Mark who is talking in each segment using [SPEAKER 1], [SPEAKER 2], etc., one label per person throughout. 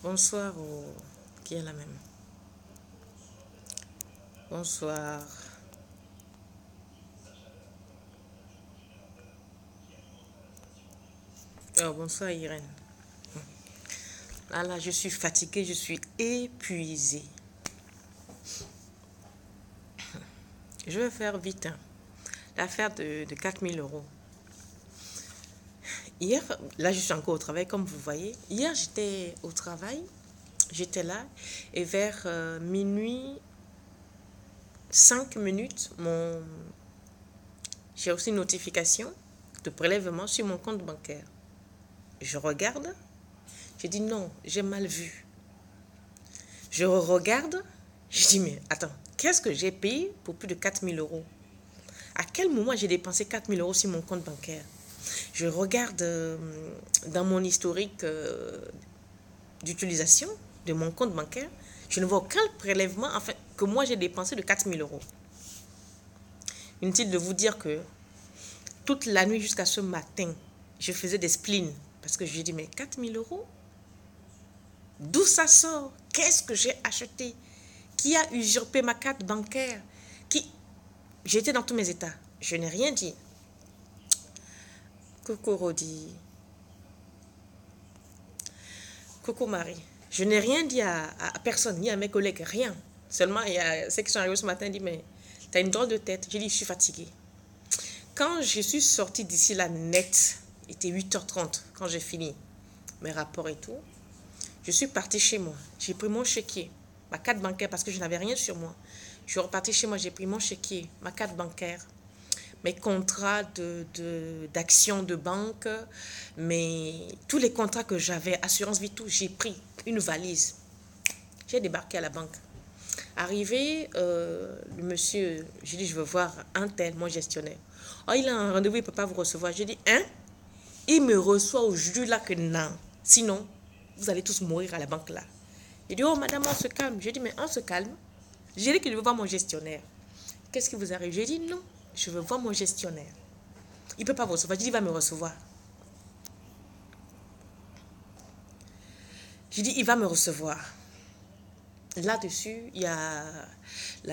[SPEAKER 1] Bonsoir qui est la même. Bonsoir. Oh, bonsoir Irène. Là, je suis fatiguée, je suis épuisée. Je vais faire vite. L'affaire de 4 000 euros. Hier, là, je suis encore au travail, comme vous voyez. Hier, j'étais au travail, j'étais là, et vers minuit 5 minutes, j'ai reçu une notification de prélèvement sur mon compte bancaire. Je regarde, je dis non, j'ai mal vu. Je regarde, je dis mais attends, qu'est-ce que j'ai payé pour plus de 4 000 euros? À quel moment j'ai dépensé 4 000 euros sur mon compte bancaire? Je regarde dans mon historique d'utilisation de mon compte bancaire, je ne vois aucun prélèvement enfin, que moi j'ai dépensé de 4 000 euros. Inutile de vous dire que toute la nuit jusqu'à ce matin, je faisais des spleens parce que je dis mais 4 000 euros? D'où ça sort? Qu'est-ce que j'ai acheté? Qui a usurpé ma carte bancaire? J'étais dans tous mes états. Je n'ai rien dit. Coucou Rodi. Coucou Marie. Je n'ai rien dit à personne, ni à mes collègues, rien. Seulement, il y a ceux qui sont arrivés ce matin, dit mais t'as une drôle de tête. J'ai dit je suis fatiguée. Quand je suis sortie d'ici la net, il était 8h30 quand j'ai fini mes rapports et tout. Je suis partie chez moi. J'ai pris mon chéquier, ma carte bancaire parce que je n'avais rien sur moi. Je suis repartie chez moi, j'ai pris mon chéquier, ma carte bancaire, mes contrats d'action de banque, tous les contrats que j'avais, assurance vie, tout, j'ai pris une valise. J'ai débarqué à la banque. Arrivé, le monsieur, j'ai dit je veux voir un tel, mon gestionnaire. Oh, il a un rendez-vous, il ne peut pas vous recevoir. J'ai dit, hein? Il me reçoit aujourd'hui là que non. Sinon, vous allez tous mourir à la banque là. Il dit, oh madame, on se calme. J'ai dit, mais on se calme. J'ai dit que je veux voir mon gestionnaire. Qu'est-ce qui vous arrive? J'ai dit, non, je veux voir mon gestionnaire. Il ne peut pas vous recevoir. J'ai dit, il va me recevoir. J'ai dit, il va me recevoir. Là-dessus, il y a,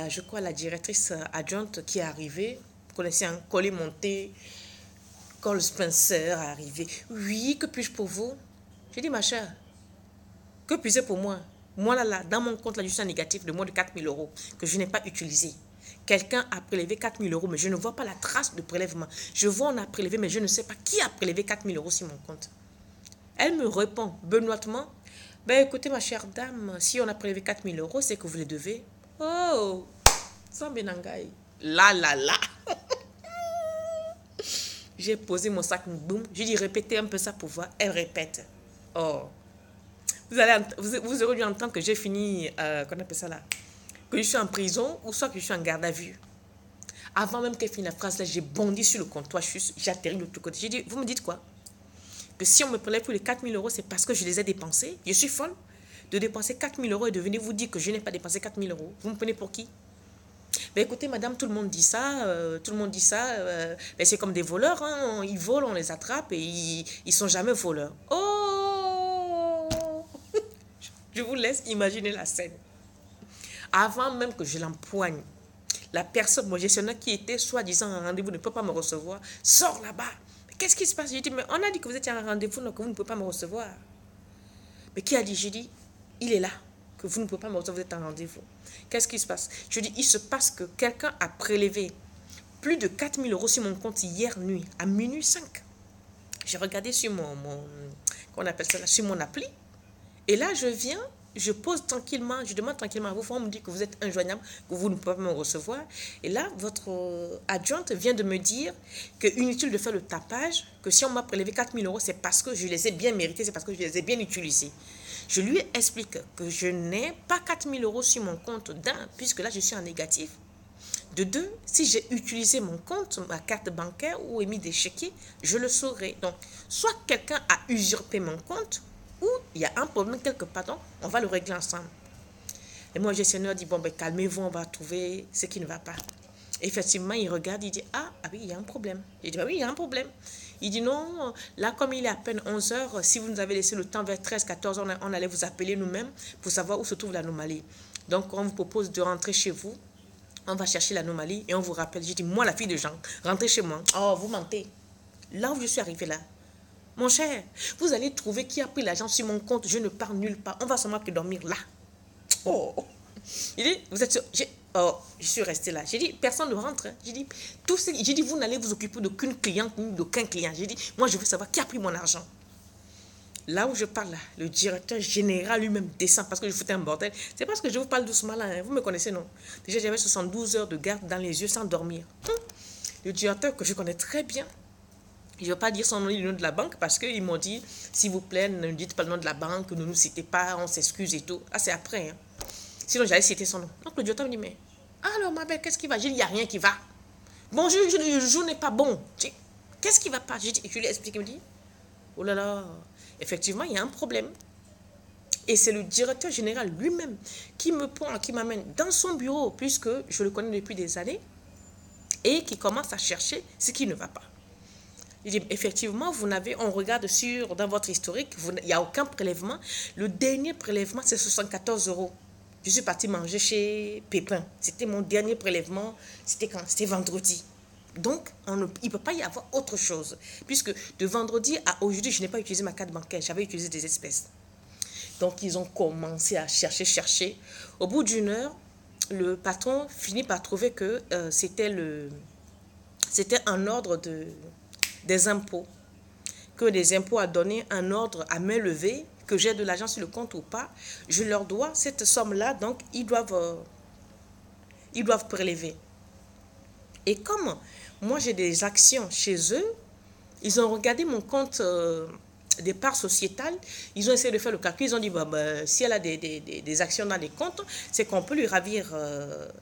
[SPEAKER 1] je crois, la directrice adjointe qui est arrivée. Vous connaissez un collet monté. Cole Spencer est arrivé. Oui, que puis-je pour vous? J'ai dit, ma chère, que puis-je pour moi? Moi, là, dans mon compte, là, je suis en négatif de moins de 4 000 euros que je n'ai pas utilisé. Quelqu'un a prélevé 4 000 euros, mais je ne vois pas la trace de prélèvement. Je vois on a prélevé, mais je ne sais pas qui a prélevé 4 000 euros sur mon compte. Elle me répond benoîtement, ben écoutez, ma chère dame, si on a prélevé 4 000 euros, c'est que vous les devez. Oh, sans benangaï. Là. J'ai posé mon sac, boum. J'ai dit, répétez un peu ça pour voir. Elle répète. Oh. Vous aurez dû entendre que j'ai fini, qu'on appelle ça là, que je suis en prison ou soit que je suis en garde à vue. Avant même qu'elle finisse la phrase là, j'ai bondi sur le comptoir, j'ai atterri de l'autre côté. J'ai dit, vous me dites quoi? Que si on me prélève pour les 4 000 euros, c'est parce que je les ai dépensés? Je suis folle de dépenser 4 000 euros et de venir vous dire que je n'ai pas dépensé 4 000 euros. Vous me prenez pour qui? Ben écoutez, madame, tout le monde dit ça, mais c'est comme des voleurs, hein, ils volent, on les attrape et ils sont jamais voleurs. Oh! Je vous laisse imaginer la scène. Avant même que je l'empoigne, la personne, mon gestionnaire qui était soi-disant en rendez-vous ne peut pas me recevoir, sort là-bas. Qu'est-ce qui se passe? J'ai dit, mais on a dit que vous étiez en rendez-vous, donc vous ne pouvez pas me recevoir. Mais qui a dit? J'ai dit, il est là, que vous ne pouvez pas me recevoir, vous êtes en rendez-vous. Qu'est-ce qui se passe? Je dis, il se passe que quelqu'un a prélevé plus de 4 000 euros sur mon compte hier nuit, à minuit 5. J'ai regardé sur qu'on appelle ça là, sur mon appli. Et là, je viens, je pose tranquillement, je demande tranquillement à vous, on me dit que vous êtes injoignable, que vous ne pouvez pas me recevoir. Et là, votre adjointe vient de me dire que inutile de faire le tapage, que si on m'a prélevé 4 000 euros, c'est parce que je les ai bien mérités, c'est parce que je les ai bien utilisés. Je lui explique que je n'ai pas 4 000 euros sur mon compte d'un, puisque là, je suis en négatif. De deux, si j'ai utilisé mon compte, ma carte bancaire ou émis des chéquiers, je le saurai. Donc, soit quelqu'un a usurpé mon compte, ou il y a un problème quelque part, donc on va le régler ensemble. Et mon gestionnaire dit, bon, ben calmez-vous, on va trouver ce qui ne va pas. Et effectivement, il regarde, il dit, ah oui, il y a un problème. Il dit, bah oui, il y a un problème. Il dit non, là comme il est à peine 11 heures, si vous nous avez laissé le temps vers 13, 14 heures, on allait vous appeler nous-mêmes pour savoir où se trouve l'anomalie. Donc on vous propose de rentrer chez vous, on va chercher l'anomalie et on vous rappelle. J'ai dit, moi la fille de Jean, rentrez chez moi. Oh, vous mentez. Là où je suis arrivée là, mon cher, vous allez trouver qui a pris l'argent sur mon compte, je ne pars nulle part, on va seulement que dormir là. Oh, il dit, vous êtes sûr? Oh, je suis restée là. J'ai dit, personne ne rentre. Hein. J'ai dit, vous n'allez vous occuper d'aucune cliente ni d'aucun client. J'ai dit, moi, je veux savoir qui a pris mon argent. Là où je parle, là, le directeur général lui-même descend parce que je foutais un bordel. C'est parce que je vous parle doucement là. Hein. Vous me connaissez, non? Déjà, j'avais 72 heures de garde dans les yeux sans dormir. Le directeur que je connais très bien, je ne veux pas dire son nom ni le nom de la banque parce qu'ils m'ont dit, s'il vous plaît, ne dites pas le nom de la banque, ne nous citez pas, on s'excuse et tout. Ah, c'est après. Hein. Sinon, j'allais citer son nom. Donc, le directeur me dit, mais alors, ma belle, qu'est-ce qui va? J'ai dit, il n'y a rien qui va. Bonjour, le jour n'est pas bon. Qu'est-ce qui ne va pas? Je lui ai expliqué, il me dit, oh là là, effectivement, il y a un problème. Et c'est le directeur général lui-même qui me prend, qui m'amène dans son bureau, puisque je le connais depuis des années, et qui commence à chercher ce qui ne va pas. Il dit, effectivement, on regarde dans votre historique, il n'y a aucun prélèvement. Le dernier prélèvement, c'est 74 €. Je suis partie manger chez Pépin. C'était mon dernier prélèvement. C'était quand? C'était vendredi. Donc, il ne peut pas y avoir autre chose. Puisque de vendredi à aujourd'hui, je n'ai pas utilisé ma carte bancaire. J'avais utilisé des espèces. Donc, ils ont commencé à chercher. Au bout d'une heure, le patron finit par trouver que c'était un ordre des impôts. Que les impôts a donné un ordre à main levée, que j'ai de l'argent sur le compte ou pas, je leur dois cette somme-là, donc ils doivent prélever. Et comme moi j'ai des actions chez eux, ils ont regardé mon compte des parts sociétales, ils ont essayé de faire le calcul, ils ont dit, si elle a des actions dans les comptes, c'est qu'on peut lui ravir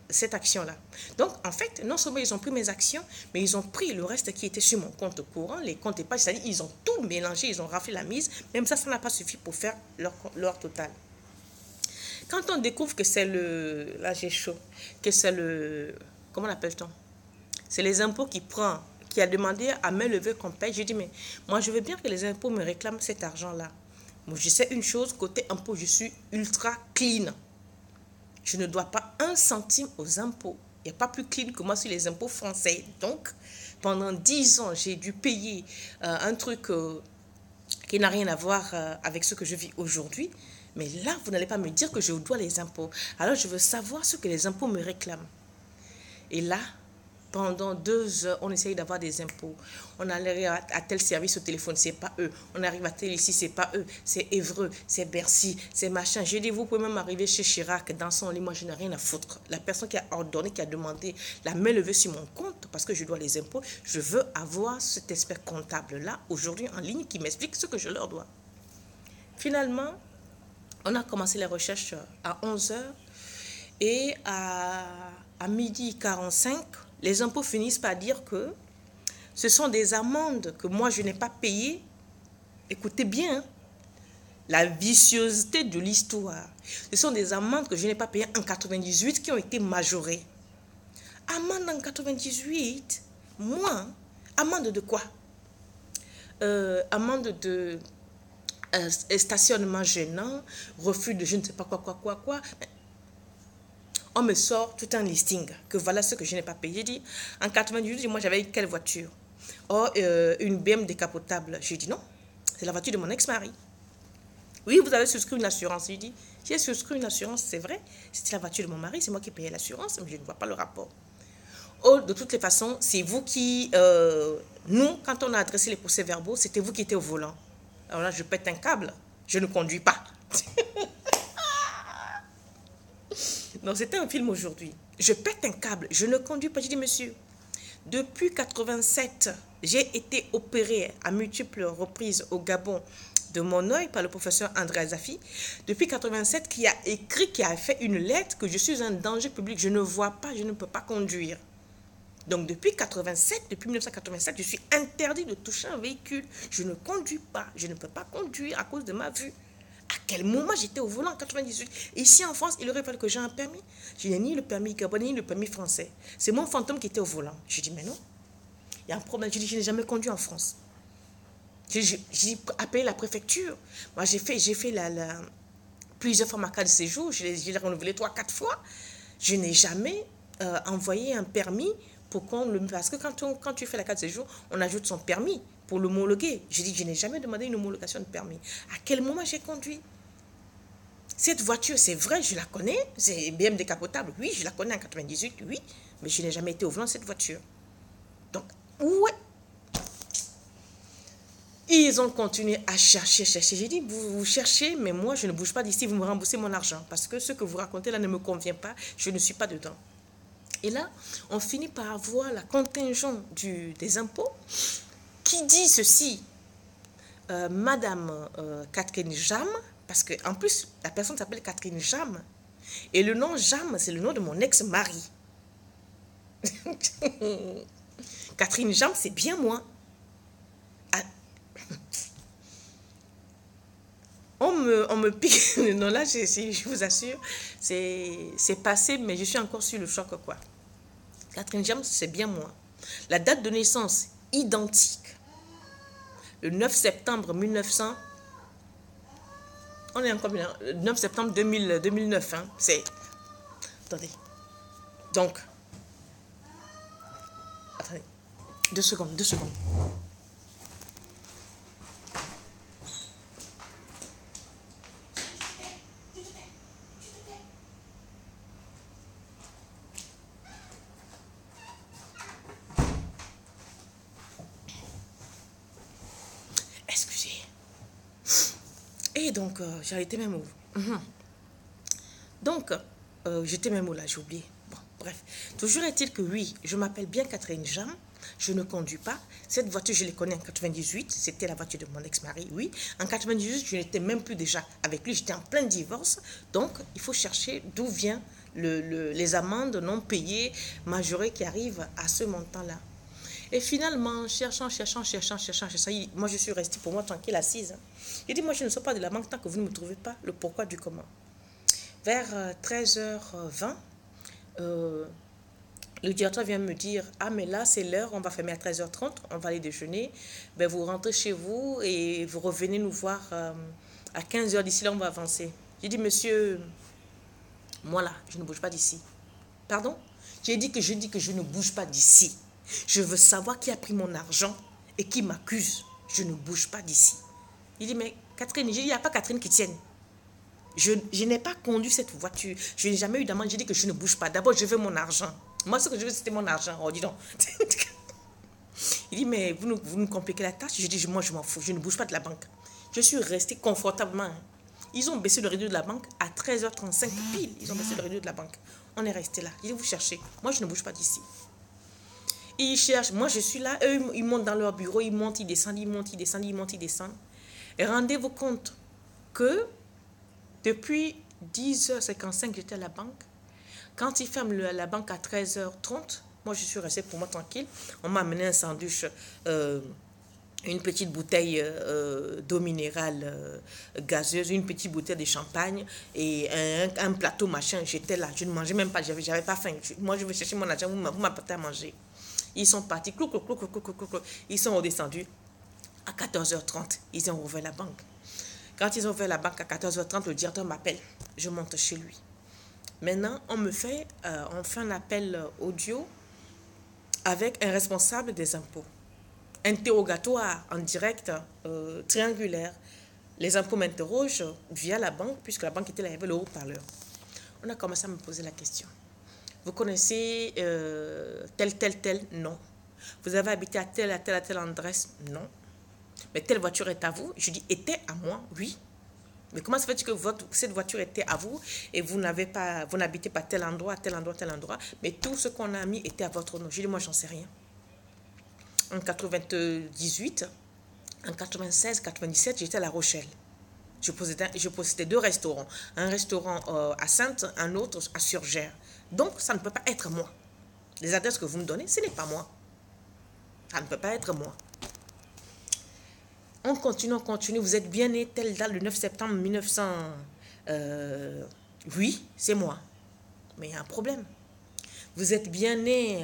[SPEAKER 1] cette action-là. Donc, en fait, non seulement ils ont pris mes actions, mais ils ont pris le reste qui était sur mon compte courant, les comptes épargne, c'est-à-dire ils ont tout mélangé, ils ont raflé la mise, même ça n'a pas suffi pour faire leur total. Quand on découvre que c'est là j'ai chaud, que c'est comment l'appelle-t-on? C'est les impôts qui a demandé à main levée qu'on paye. J'ai dit, mais moi, je veux bien que les impôts me réclament cet argent-là. Moi, je sais une chose, côté impôt, je suis ultra clean. Je ne dois pas 1 centime aux impôts. Il n'y a pas plus clean que moi sur les impôts français. Donc, pendant 10 ans, j'ai dû payer un truc qui n'a rien à voir avec ce que je vis aujourd'hui. Mais là, vous n'allez pas me dire que je vous dois les impôts. Alors, je veux savoir ce que les impôts me réclament. Et là, pendant 2 heures, on essaye d'avoir des impôts. On arrive à tel service au téléphone, c'est pas eux. On arrive à tel ici, c'est pas eux. C'est Évreux, c'est Bercy, c'est machin. J'ai dit, vous pouvez même arriver chez Chirac dans son lit. Moi, je n'ai rien à foutre. La personne qui a ordonné, qui a demandé la main levée sur mon compte, parce que je dois les impôts, je veux avoir cet expert comptable-là, aujourd'hui en ligne, qui m'explique ce que je leur dois. Finalement, on a commencé les recherches à 11 heures et à 12h45, les impôts finissent par dire que ce sont des amendes que moi je n'ai pas payées. Écoutez bien, hein, la viciosité de l'histoire. Ce sont des amendes que je n'ai pas payées en 98 qui ont été majorées. Amende en 98? Moi, amende de quoi? Amende de stationnement gênant, refus de je ne sais pas quoi. On me sort tout un listing, que voilà ce que je n'ai pas payé. J'ai dit, en 98, moi j'avais quelle voiture? Oh, une BM décapotable. J'ai dit non, c'est la voiture de mon ex-mari. Oui, vous avez souscrit une assurance. J'ai dit, j'ai souscrit une assurance, c'est vrai. C'était la voiture de mon mari, c'est moi qui payais l'assurance, mais je ne vois pas le rapport. Oh, de toutes les façons, c'est vous qui... nous, quand on a adressé les procès-verbaux, c'était vous qui étiez au volant. Alors là, je pète un câble. Je ne conduis pas. Non, c'était un film aujourd'hui. Je pète un câble. Je ne conduis pas. J'ai dit, monsieur, depuis 87, j'ai été opéré à multiples reprises au Gabon de mon œil par le professeur André Azafi. Depuis 87, qui a écrit, qui a fait une lettre que je suis un danger public. Je ne vois pas, je ne peux pas conduire. Donc depuis 1987, je suis interdit de toucher un véhicule. Je ne conduis pas. Je ne peux pas conduire à cause de ma vue. À quel moment j'étais au volant en 98? Ici en France, il aurait fallu que j'ai un permis. Je n'ai ni le permis gabonais ni le permis français. C'est mon fantôme qui était au volant. Je dis, mais non, il y a un problème. Je dis, je n'ai jamais conduit en France. J'ai appelé la préfecture. Moi, j'ai fait plusieurs fois ma carte de séjour. Je l'ai renouvelé 3, 4 fois. Je n'ai jamais envoyé un permis pour qu'on le... Parce que quand tu fais la carte de séjour, on ajoute son permis pour l'homologuer. J'ai dit, je n'ai jamais demandé une homologation de permis. À quel moment j'ai conduit? Cette voiture, c'est vrai, je la connais. C'est BM décapotable. Oui, je la connais en 98, oui. Mais je n'ai jamais été au volant de cette voiture. Donc, ouais. Ils ont continué à chercher. J'ai dit, vous cherchez, mais moi, je ne bouge pas d'ici, vous me remboursez mon argent. Parce que ce que vous racontez là ne me convient pas, je ne suis pas dedans. Et là, on finit par avoir la contingent des impôts qui dit ceci. Madame Catherine Jam, parce qu'en plus, la personne s'appelle Catherine Jam. Et le nom Jam, c'est le nom de mon ex-mari. Catherine Jam, c'est bien moi. On me pique. Non, là, je vous assure, c'est passé, mais je suis encore sur le choc, quoi. Catherine Jam, c'est bien moi. La date de naissance, identique. Le 9 septembre 1900. On est encore bien. Le 9 septembre 2009. Hein, c'est. Attendez. Donc. Attendez. 2 secondes. Excusez. Et donc, j'arrêtais même où. Donc, j'étais même où là, j'ai oublié. Bon, bref. Toujours est-il que oui, je m'appelle bien Catherine Jam. Je ne conduis pas. Cette voiture, je l'ai connue en 98. C'était la voiture de mon ex-mari, oui. En 98, je n'étais même plus déjà avec lui. J'étais en plein divorce. Donc, il faut chercher d'où vient les amendes non payées, majorées qui arrivent à ce montant-là. Et finalement, cherchant, moi je suis restée pour moi tranquille, assise. J'ai dit, moi je ne sors pas de la banque tant que vous ne me trouvez pas le pourquoi du comment. Vers 13h20, le directeur vient me dire, ah mais là c'est l'heure, on va fermer à 13h30, on va aller déjeuner. Ben, vous rentrez chez vous et vous revenez nous voir à 15h, d'ici là on va avancer. J'ai dit, monsieur, moi là, je ne bouge pas d'ici. Pardon? Je dis que je ne bouge pas d'ici. Je veux savoir qui a pris mon argent et qui m'accuse. Je ne bouge pas d'ici. Il dit, mais Catherine, il n'y a pas Catherine qui tienne. Je n'ai pas conduit cette voiture. Je n'ai jamais eu d'amende. J'ai dit que je ne bouge pas. D'abord, je veux mon argent. Moi, ce que je veux, c'était mon argent. Oh, dis donc. Il dit, mais vous nous compliquez la tâche. Je dis, moi, je m'en fous. Je ne bouge pas de la banque. Je suis restée confortablement. Ils ont baissé le rideau de la banque à 13h35 pile. Ils ont baissé le rideau de la banque. On est resté là. Il dit, vous cherchez. Moi, je ne bouge pas d'ici. Ils cherchent. Moi, je suis là. Eux, ils montent dans leur bureau. Ils montent, ils descendent, ils montent, ils descendent, ils montent, ils descendent. Et rendez-vous compte que depuis 10h55, j'étais à la banque. Quand ils ferment la banque à 13h30, moi, je suis restée pour moi tranquille. On m'a amené un sandwich, une petite bouteille d'eau minérale gazeuse, une petite bouteille de champagne et un plateau machin. J'étais là, je ne mangeais même pas, j'avais pas faim. Moi, je vais chercher mon argent, vous m'apportez à manger. Ils sont partis, ils sont redescendus à 14h30. Ils ont ouvert la banque. Quand ils ont ouvert la banque à 14h30, le directeur m'appelle. Je monte chez lui. Maintenant, on fait un appel audio avec un responsable des impôts. Interrogatoire en direct, triangulaire. Les impôts m'interrogent via la banque, puisque la banque était là, il y avait le haut-parleur. On a commencé à me poser la question. Vous connaissez tel? Non. Vous avez habité à telle adresse? Non. Mais telle voiture est à vous? Je dis, était à moi? Oui. Mais comment se fait-il que cette voiture était à vous et vous n'habitez pas tel endroit, mais tout ce qu'on a mis était à votre nom? Je dis, moi, j'en sais rien. En 98, en 96, 97, j'étais à La Rochelle. Je possédais 2 restaurants. Un restaurant à Sainte, un autre à Surgères. Donc, ça ne peut pas être moi. Les adresses que vous me donnez, ce n'est pas moi. Ça ne peut pas être moi. On continue. Vous êtes bien né telle date, le 9 septembre 1900. Oui, c'est moi. Mais il y a un problème. Vous êtes bien né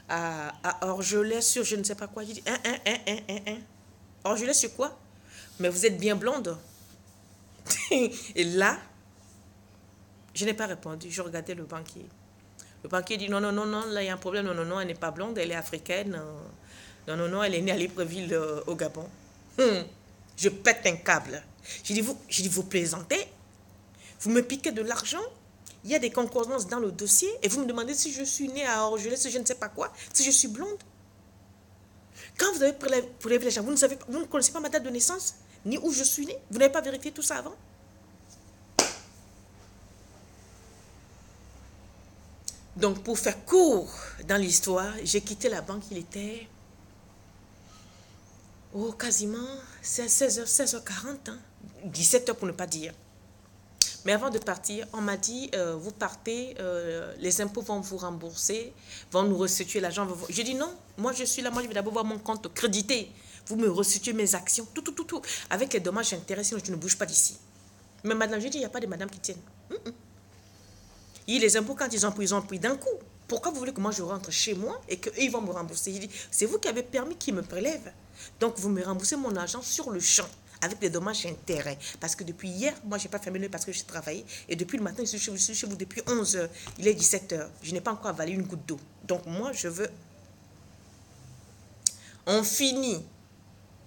[SPEAKER 1] à Orgelet sur je ne sais pas quoi. Je dis, Or, je l'ai sur quoi? Mais vous êtes bien blonde. Et là, je n'ai pas répondu. Je regardais le banquier. Le banquier dit non, non, non, non, là il y a un problème. Non, non, non, elle n'est pas blonde, elle est africaine. Non, non, non, elle est née à Libreville au Gabon. Je pète un câble. Je dis, vous plaisantez? Vous me piquez de l'argent? Il y a des concordances dans le dossier et vous me demandez si je suis née à Orgelès, je ne sais pas quoi, si je suis blonde. Quand vous avez prélevé l'argent, vous ne connaissez pas ma date de naissance, ni où je suis née. Vous n'avez pas vérifié tout ça avant? Donc, pour faire court dans l'histoire, j'ai quitté la banque, il était quasiment 16h40, hein, 17h pour ne pas dire. Mais avant de partir, on m'a dit, vous partez, les impôts vont vous rembourser, vont nous restituer l'argent. J'ai dit non, moi je suis là, moi je vais d'abord voir mon compte crédité. Vous me restituez mes actions, tout. Avec les dommages et intérêts, sinon je ne bouge pas d'ici. Mais madame, j'ai dit, il n'y a pas de madame qui tienne. Les impôts, quand ils ont pris d'un coup. Pourquoi vous voulez que moi je rentre chez moi et qu'eux, ils vont me rembourser? J'ai dit, c'est vous qui avez permis qu'ils me prélèvent. Donc, vous me remboursez mon argent sur le champ, avec des dommages et intérêts. Parce que depuis hier, moi, je n'ai pas fermé l'œil parce que j'ai travaillé. Et depuis le matin, je suis chez vous depuis 11h. Il est 17h. Je n'ai pas encore avalé une goutte d'eau. Donc, moi, je veux... On finit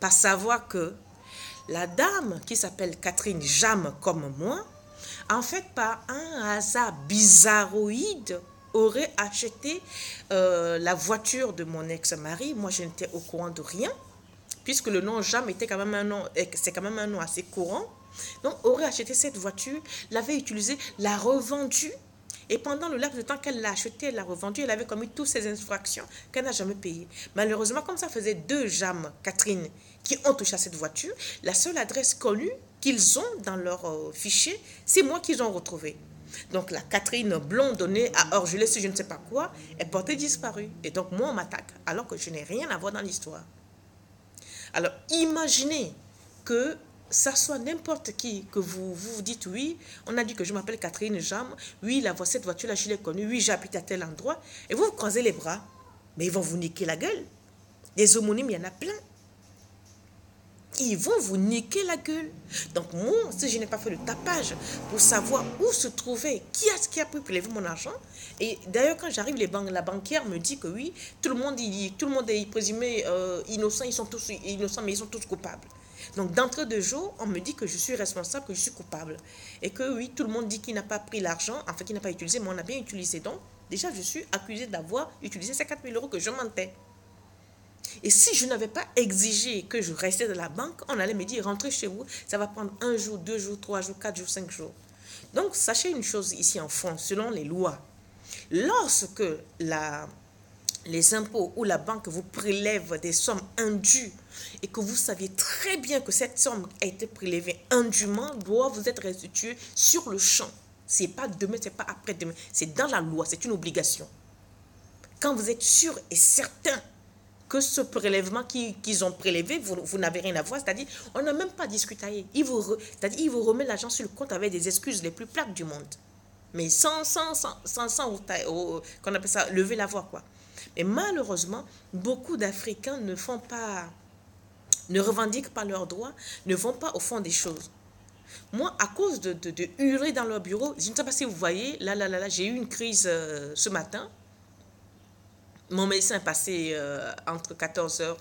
[SPEAKER 1] par savoir que la dame qui s'appelle Catherine Jam comme moi, en fait, par un hasard bizarroïde, aurait acheté la voiture de mon ex-mari. Moi, je n'étais au courant de rien, puisque le nom Jam était quand même un nom, c'est quand même un nom assez courant. Donc, aurait acheté cette voiture, l'avait utilisée, l'a revendue. Et pendant le laps de temps qu'elle l'a achetée, elle l'a revendue, elle avait commis toutes ces infractions qu'elle n'a jamais payées. Malheureusement, comme ça faisait 2 Jam, Catherine, qui ont touché à cette voiture, la seule adresse connue qu'ils ont dans leur fichier, c'est moi qu'ils ont retrouvé. Donc la Catherine blonde donnée à Orgelès, je ne sais pas quoi, est portée disparue. Et donc moi on m'attaque, alors que je n'ai rien à voir dans l'histoire. Alors imaginez que ça soit n'importe qui, que vous dites oui, on a dit que je m'appelle Catherine Jam, oui cette voiture-là je l'ai connue, oui j'habite à tel endroit, et vous croisez les bras, mais ils vont vous niquer la gueule. Des homonymes, il y en a plein. Ils vont vous niquer la gueule. Donc moi, si je n'ai pas fait le tapage pour savoir où se trouvait, qui a pu prélever mon argent, et d'ailleurs quand j'arrive, la banquière me dit que oui, tout le monde est présumé innocent, ils sont tous innocents, mais ils sont tous coupables. Donc d'entrée de jeu, on me dit que je suis responsable, que je suis coupable. Et que oui, tout le monde dit qu'il n'a pas pris l'argent, enfin qu'il n'a pas utilisé, mais on a bien utilisé. Donc déjà, je suis accusée d'avoir utilisé ces 4 000 € que je mentais. Et si je n'avais pas exigé que je restais dans la banque, on allait me dire, rentrez chez vous, ça va prendre 1 jour, 2 jours, 3 jours, 4 jours, 5 jours. Donc, sachez une chose ici en France, selon les lois, lorsque les impôts ou la banque vous prélèvent des sommes indues et que vous saviez très bien que cette somme a été prélevée indûment, doit vous être restituée sur le champ. Ce n'est pas demain, ce n'est pas après-demain, c'est dans la loi, c'est une obligation. Quand vous êtes sûr et certain que ce prélèvement qu'ils ont prélevé, vous n'avez rien à voir, c'est-à-dire, on n'a même pas discuté. Il vous remet l'argent sur le compte avec des excuses les plus plates du monde. Mais sans qu'on appelle ça, lever la voix, quoi. Mais malheureusement, beaucoup d'Africains ne revendiquent pas leurs droits, ne vont pas au fond des choses. Moi, à cause de hurler dans leur bureau, je ne sais pas si vous voyez, là, j'ai eu une crise ce matin. Mon médecin est passé entre 14h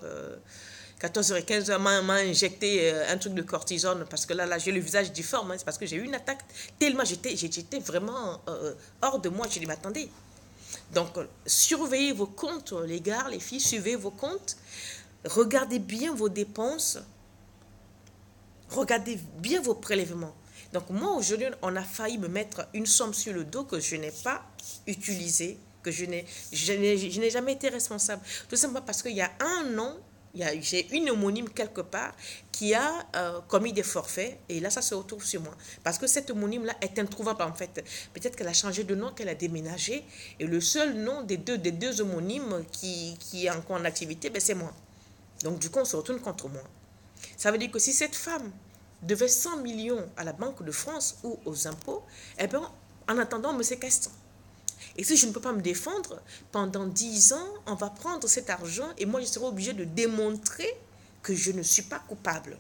[SPEAKER 1] et 15h, m'a injecté un truc de cortisone parce que là j'ai le visage difforme, hein, c'est parce que j'ai eu une attaque tellement j'étais vraiment hors de moi. Je dis, mais attendez. Donc, surveillez vos comptes, les gars, les filles, suivez vos comptes, regardez bien vos dépenses, regardez bien vos prélèvements. Donc, moi, aujourd'hui, on a failli me mettre une somme sur le dos que je n'ai pas utilisée, que je n'ai jamais été responsable. Tout simplement parce qu'il y a un an, j'ai une homonyme quelque part qui a commis des forfaits et là, ça se retrouve sur moi. Parce que cette homonyme-là est introuvable en fait. Peut-être qu'elle a changé de nom, qu'elle a déménagé et le seul nom des deux homonymes qui est encore en activité, ben, c'est moi. Donc, du coup, on se retourne contre moi. Ça veut dire que si cette femme devait 100 millions à la Banque de France ou aux impôts, eh bien, en attendant, on me séquestre. Et si je ne peux pas me défendre, pendant 10 ans, on va prendre cet argent et moi, je serai obligée de démontrer que je ne suis pas coupable.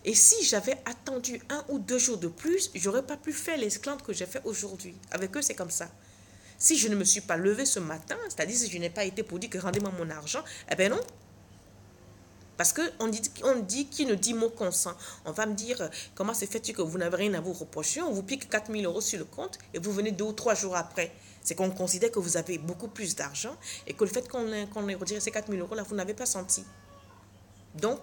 [SPEAKER 1] Et si j'avais attendu 1 ou 2 jours de plus, j'aurais pas pu faire l'esclandre que j'ai fait aujourd'hui. Avec eux, c'est comme ça. Si je ne me suis pas levée ce matin, c'est-à-dire si je n'ai pas été pour dire que rendez-moi mon argent, eh bien non. Parce qu'on dit qui ne dit mot consent. On va me dire, comment se fait-il que vous n'avez rien à vous reprocher? On vous pique 4 000 euros sur le compte et vous venez 2 ou 3 jours après. C'est qu'on considère que vous avez beaucoup plus d'argent et que le fait qu'on ait retiré ces 4 000 euros là, vous n'avez pas senti. Donc,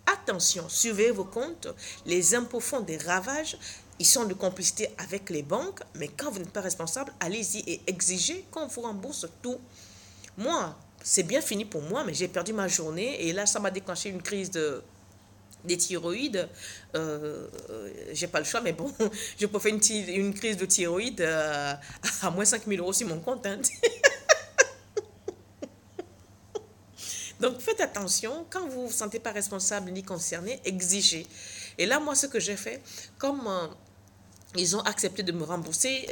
[SPEAKER 1] attention, surveillez vos comptes. Les impôts font des ravages. Ils sont de complicité avec les banques. Mais quand vous n'êtes pas responsable, allez-y et exigez qu'on vous rembourse tout. Moi, c'est bien fini pour moi, mais j'ai perdu ma journée. Et là, ça m'a déclenché une crise des thyroïdes. J'ai pas le choix, mais bon, je peux faire une crise de thyroïde à moins 5 000 euros sur mon compte. Hein. Donc, faites attention. Quand vous ne vous sentez pas responsable ni concerné, exigez. Et là, moi, ce que j'ai fait, comme ils ont accepté de me rembourser,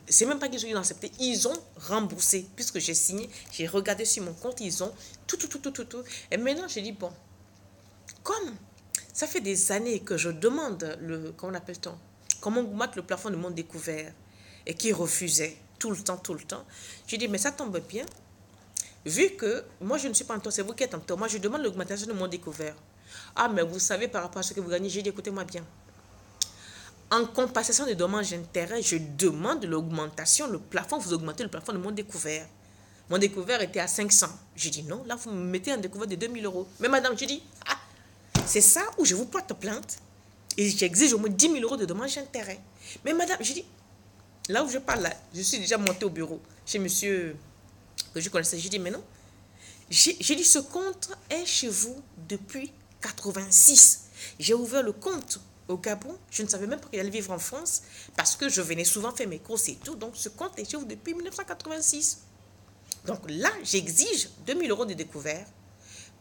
[SPEAKER 1] c'est même pas qu'ils ont accepté, ils ont remboursé. Puisque j'ai signé, j'ai regardé sur mon compte, ils ont tout. Et maintenant, j'ai dit, bon, comme ça fait des années que je demande comment appelle-t-on, comment augmente le plafond de mon découvert, et qu'ils refusaient tout le temps, j'ai dit, mais ça tombe bien. Vu que moi, je ne suis pas en tort, c'est vous qui êtes en tort. Moi, je demande l'augmentation de mon découvert. Ah, mais vous savez, par rapport à ce que vous gagnez, j'ai dit, écoutez-moi bien. En compensation des dommages d'intérêt, je demande l'augmentation, le plafond, vous augmentez le plafond de mon découvert. Mon découvert était à 500. J'ai dit, non, là, vous me mettez un découvert de 2 000 euros. Mais madame, j'ai dit, ah, c'est ça où je vous porte plainte et j'exige au moins 10 000 euros de dommages d'intérêt. Mais madame, j'ai dit, là où je parle, là, je suis déjà montée au bureau chez monsieur que je connaissais. J'ai dit, mais non. J'ai dit, ce compte est chez vous depuis 86. J'ai ouvert le compte au Gabon. Je ne savais même pas qu'il allait vivre en France parce que je venais souvent faire mes courses et tout. Donc, ce compte est chez vous depuis 1986. Donc là, j'exige 2 000 euros de découvert.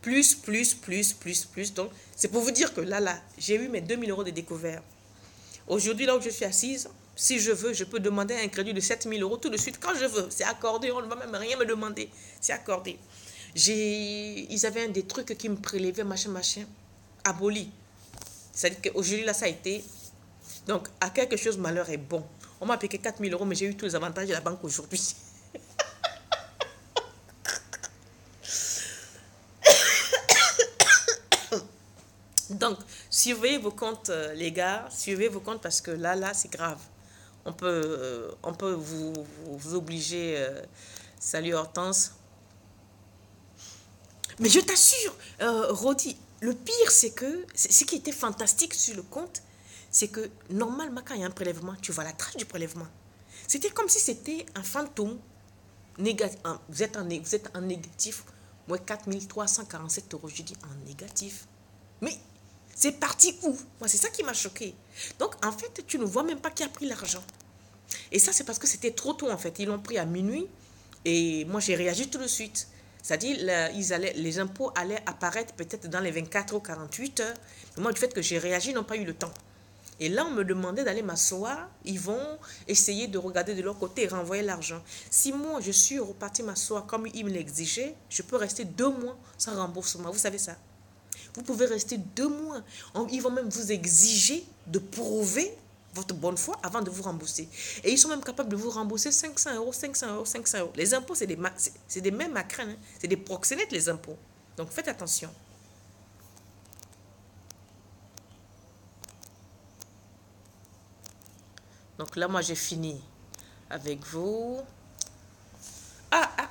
[SPEAKER 1] Plus. Donc, c'est pour vous dire que là, j'ai eu mes 2 000 euros de découvert. Aujourd'hui, là où je suis assise, si je veux, je peux demander un crédit de 7 000 euros tout de suite quand je veux. C'est accordé, on ne va même rien me demander. C'est accordé. Ils avaient des trucs qui me prélevaient, machin, aboli. C'est-à-dire qu'aujourd'hui, là, ça a été... Donc, à quelque chose, malheur est bon. On m'a piqué 4 000 euros, mais j'ai eu tous les avantages de la banque aujourd'hui. Donc, surveillez vos comptes, les gars. Surveillez vos comptes parce que là, c'est grave. On peut vous obliger... salut Hortense. Mais je t'assure, Rodi, le pire, c'est que ce qui était fantastique sur le compte, c'est que normalement, quand il y a un prélèvement, tu vois la trace du prélèvement. C'était comme si c'était un fantôme négatif. Vous êtes en négatif. Moi, 4 347 euros, je dis en négatif. Mais c'est parti où? Moi, c'est ça qui m'a choqué. Donc, en fait, tu ne vois même pas qui a pris l'argent. Et ça, c'est parce que c'était trop tôt, en fait. Ils l'ont pris à minuit. Et moi, j'ai réagi tout de suite. C'est-à-dire, les impôts allaient apparaître peut-être dans les 24 ou 48 heures. Mais moi, du fait que j'ai réagi, ils n'ont pas eu le temps. Et là, on me demandait d'aller m'asseoir. Ils vont essayer de regarder de leur côté et renvoyer l'argent. Si moi, je suis reparti m'asseoir comme ils me l'exigeaient, je peux rester 2 mois sans remboursement. Vous savez ça? Vous pouvez rester 2 mois. Ils vont même vous exiger de prouver votre bonne foi avant de vous rembourser. Et ils sont même capables de vous rembourser 500 euros, 500 euros, 500 euros. Les impôts, c'est des mêmes macrins. Hein. C'est des proxénètes, les impôts. Donc, faites attention. Donc là, moi, j'ai fini avec vous.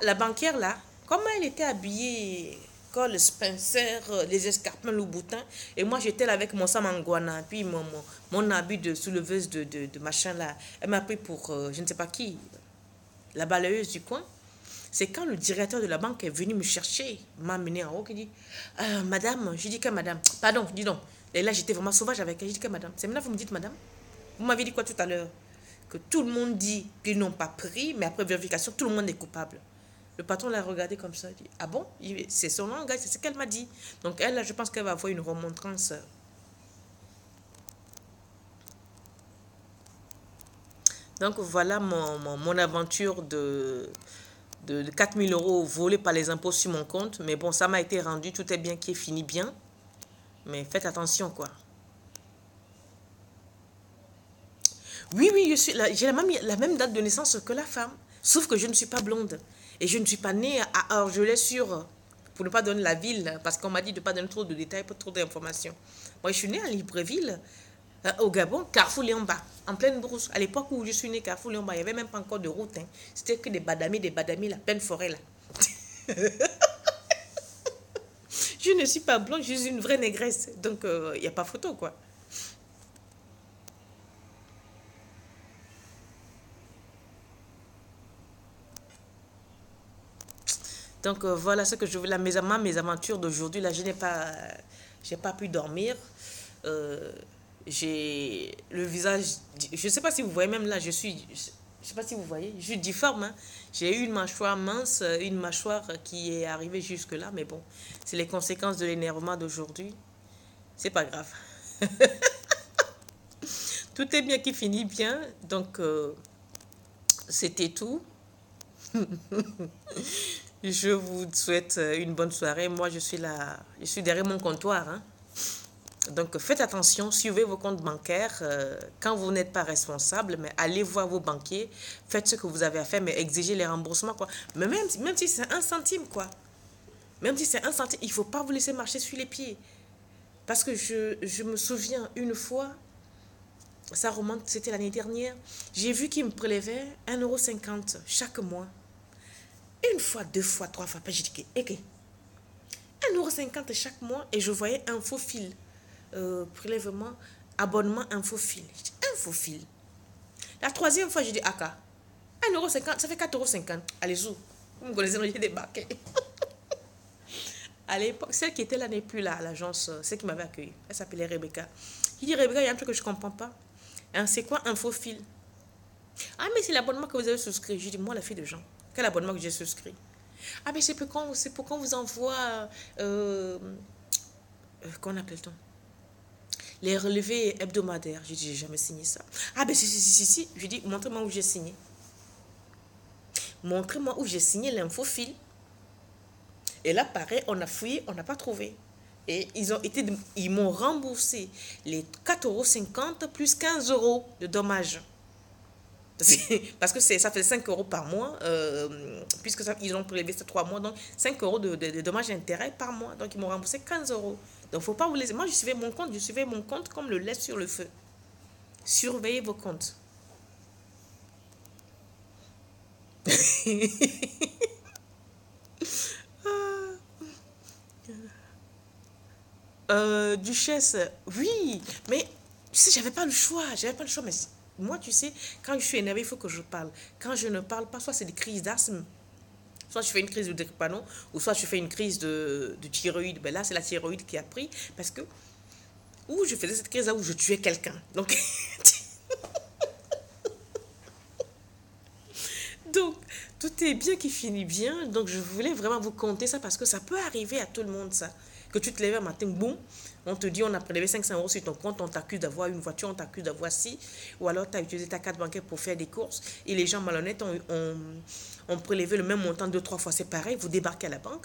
[SPEAKER 1] La banquière, là, comment elle était habillée, col Spencer, les escarpins Louboutin. Et moi, j'étais là avec mon samangwana, puis mon habit de souleveuse de machin, là. Elle m'a pris pour, je ne sais pas qui, la balayeuse du coin. C'est quand le directeur de la banque est venu me chercher, m'a amené en haut, qui dit, madame, je dis que madame, pardon, dis donc. Et là, j'étais vraiment sauvage avec elle, je dis que madame. C'est maintenant que vous me dites madame. Vous m'avez dit quoi tout à l'heure? Que tout le monde dit qu'ils n'ont pas pris, mais après vérification, tout le monde est coupable. Le patron l'a regardé comme ça, il dit, ah bon? C'est son langage, c'est ce qu'elle m'a dit. Donc elle, là, je pense qu'elle va avoir une remontrance. Donc voilà mon aventure de 4 000 euros volés par les impôts sur mon compte. Mais bon, ça m'a été rendu, tout est bien qui est fini bien. Mais faites attention, quoi. Oui, oui, j'ai la même date de naissance que la femme. Sauf que je ne suis pas blonde. Et je ne suis pas née à Argelès-sur... Pour ne pas donner la ville, parce qu'on m'a dit de ne pas donner trop de détails, pas trop d'informations. Moi, je suis née à Libreville, au Gabon, Carrefour-Léomba, en pleine brousse. À l'époque où je suis née, Carrefour-Léomba, il n'y avait même pas encore de route. Hein. C'était que des badamis, la pleine forêt, là. Je ne suis pas blonde, je suis une vraie négresse. Donc, il n'y a pas photo, quoi. Donc voilà ce que je veux, mes aventures d'aujourd'hui. Là, j'ai pas pu dormir. Euh, j'ai le visage, je sais pas si vous voyez, même là, je sais pas si vous voyez, je suis difforme. Hein. J'ai eu une mâchoire mince, une mâchoire qui est arrivée jusque là, mais bon, c'est les conséquences de l'énervement d'aujourd'hui. C'est pas grave. Tout est bien qui finit bien. Donc c'était tout. Je vous souhaite une bonne soirée. Moi, je suis là, je suis derrière mon comptoir. Hein. Donc, faites attention, suivez vos comptes bancaires. Quand vous n'êtes pas responsable, mais allez voir vos banquiers. Faites ce que vous avez à faire, mais exigez les remboursements, quoi. Mais même si c'est un centime, quoi. Même si c'est un centime, il ne faut pas vous laisser marcher sur les pieds. Parce que je me souviens une fois, ça remonte, c'était l'année dernière, j'ai vu qu'ils me prélevaient 1,50 € chaque mois. Une fois, deux fois, trois fois, j'ai dit, ok, 1,50 € chaque mois et je voyais un faux fil. Prélèvement, abonnement, un faux fil. Un faux fil. La troisième fois, j'ai dit, Aka, 1,50 €, ça fait 4,50 €. Allez-y, vous me connaissez, j'ai débarqué. À l'époque, celle qui était là n'est plus là à l'agence, celle qui m'avait accueilli. Elle s'appelait Rebecca. Je dis, Rebecca, il y a un truc que je ne comprends pas. Hein, c'est quoi un faux fil? Ah, mais c'est l'abonnement que vous avez souscrit. Je dis, moi, la fille de Jean, quel abonnement que j'ai souscrit? Ah, mais c'est pour qu'on vous envoie, qu'on appelle-t-on? Les relevés hebdomadaires. J'ai dit, j'ai jamais signé ça. Ah, ben si. Je dis, montrez-moi où j'ai signé. Montrez-moi où j'ai signé l'infofil. Et là, pareil, on a fouillé, on n'a pas trouvé. Et ils m'ont remboursé les 4,50 € plus 15 € de dommages. Parce que ça fait 5 € par mois, puisque ils ont prélevé ces 3 mois, donc 5 € de dommages et intérêts par mois. Donc ils m'ont remboursé 15 €. Donc il ne faut pas vous laisser. Moi, je suivais mon compte comme le lait sur le feu. Surveillez vos comptes. Duchesse, oui, mais tu sais, j'avais pas le choix, mais moi, tu sais, quand je suis énervée, il faut que je parle. Quand je ne parle pas, soit c'est des crises d'asthme, soit je fais une crise de drépano, ou soit je fais une crise de thyroïde. Ben là, c'est la thyroïde qui a pris, parce que, où je faisais cette crise-là, où je tuais quelqu'un. Donc, donc, tout est bien qui finit bien. Donc, je voulais vraiment vous conter ça, parce que ça peut arriver à tout le monde, ça. Que tu te lèves un matin, boum, on te dit on a prélevé 500 € sur ton compte, on t'accuse d'avoir une voiture, on t'accuse d'avoir ci, ou alors tu as utilisé ta carte bancaire pour faire des courses, et les gens malhonnêtes ont prélevé le même montant 2, 3 fois, c'est pareil, vous débarquez à la banque,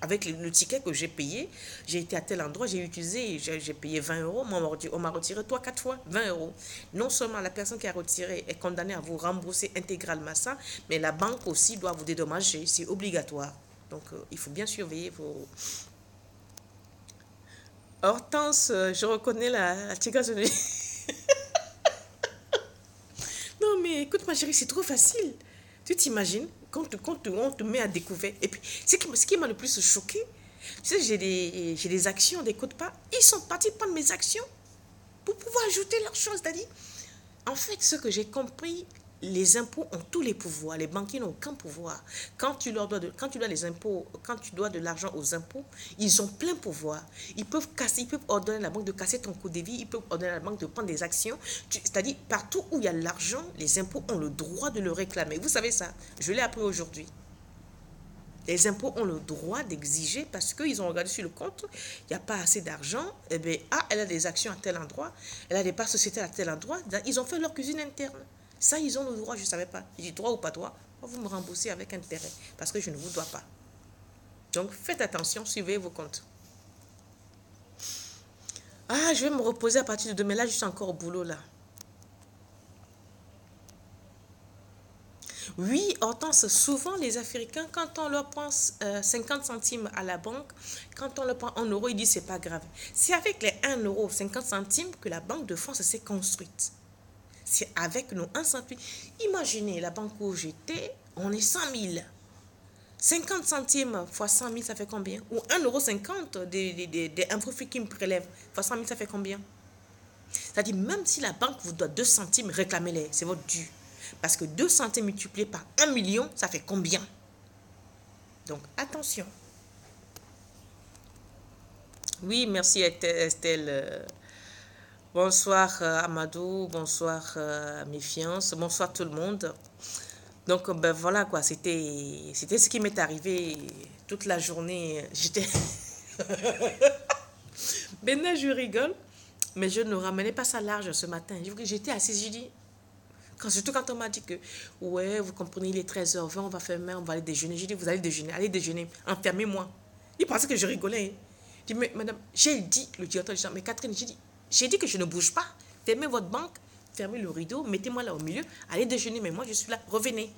[SPEAKER 1] avec le ticket que j'ai payé, j'ai été à tel endroit, j'ai utilisé, j'ai payé 20 €, on m'a retiré 3, 4 fois 20 €. Non seulement la personne qui a retiré est condamnée à vous rembourser intégralement ça, mais la banque aussi doit vous dédommager, c'est obligatoire. Donc, il faut bien surveiller vos... Hortense, je reconnais la tigase de... Non, mais écoute, ma chérie, c'est trop facile. Tu t'imagines quand on te met à découvert. Et puis, ce qui m'a le plus choqué, tu sais, j'ai des actions, des codes pas. Ils sont partis prendre mes actions pour pouvoir ajouter leurs choses. C'est-à-dire, en fait, ce que j'ai compris, les impôts ont tous les pouvoirs, les banquiers n'ont aucun pouvoir. Quand tu dois les impôts, quand tu dois de l'argent aux impôts, ils ont plein pouvoir. Ils peuvent ordonner à la banque de casser ton coût de vie, ils peuvent ordonner à la banque de prendre des actions. C'est-à-dire, partout où il y a de l'argent, les impôts ont le droit de le réclamer. Vous savez ça, je l'ai appris aujourd'hui. Les impôts ont le droit d'exiger parce qu'ils ont regardé sur le compte, il n'y a pas assez d'argent. Eh bien, elle a des actions à tel endroit, elle a des parts sociétaires à tel endroit. Ils ont fait leur cuisine interne. Ça, ils ont le droit, je ne savais pas. Il dit, droit ou pas droit, vous me remboursez avec intérêt parce que je ne vous dois pas. Donc, faites attention, suivez vos comptes. Ah, je vais me reposer à partir de demain. Là, je suis encore au boulot, là. Oui, Hortense, souvent les Africains, quand on leur prend 50 centimes à la banque, quand on leur prend 1 euro, ils disent c'est pas grave. C'est avec les 1 euro 50 centimes que la Banque de France s'est construite. C'est avec nos 1 centime. Imaginez, la banque où j'étais, on est 100 000. 50 centimes fois 100 000, ça fait combien? Ou 1,50 € un profit qui me prélève fois 100 000, ça fait combien? C'est-à-dire, même si la banque vous doit 2 centimes, réclamez-les, c'est votre dû. Parce que 2 centimes multipliés par 1 million, ça fait combien? Donc, attention. Oui, merci Estelle. Bonsoir Amadou, bonsoir Méfiance, bonsoir tout le monde. Donc, ben voilà quoi, c'était ce qui m'est arrivé toute la journée. J'étais... Maintenant, je rigole, mais je ne ramenais pas ça large ce matin. J'étais assise, j'ai dit... Surtout quand on m'a dit que, ouais, vous comprenez, il est 13h20, on va fermer, on va aller déjeuner. J'ai dit, vous allez déjeuner, enfermez-moi. Il pensait que je rigolais. J'ai dit, mais madame, j'ai dit, le directeur, mais Catherine, j'ai dit que je ne bouge pas. Fermez votre banque, fermez le rideau, mettez-moi là au milieu, allez déjeuner, mais moi je suis là, revenez.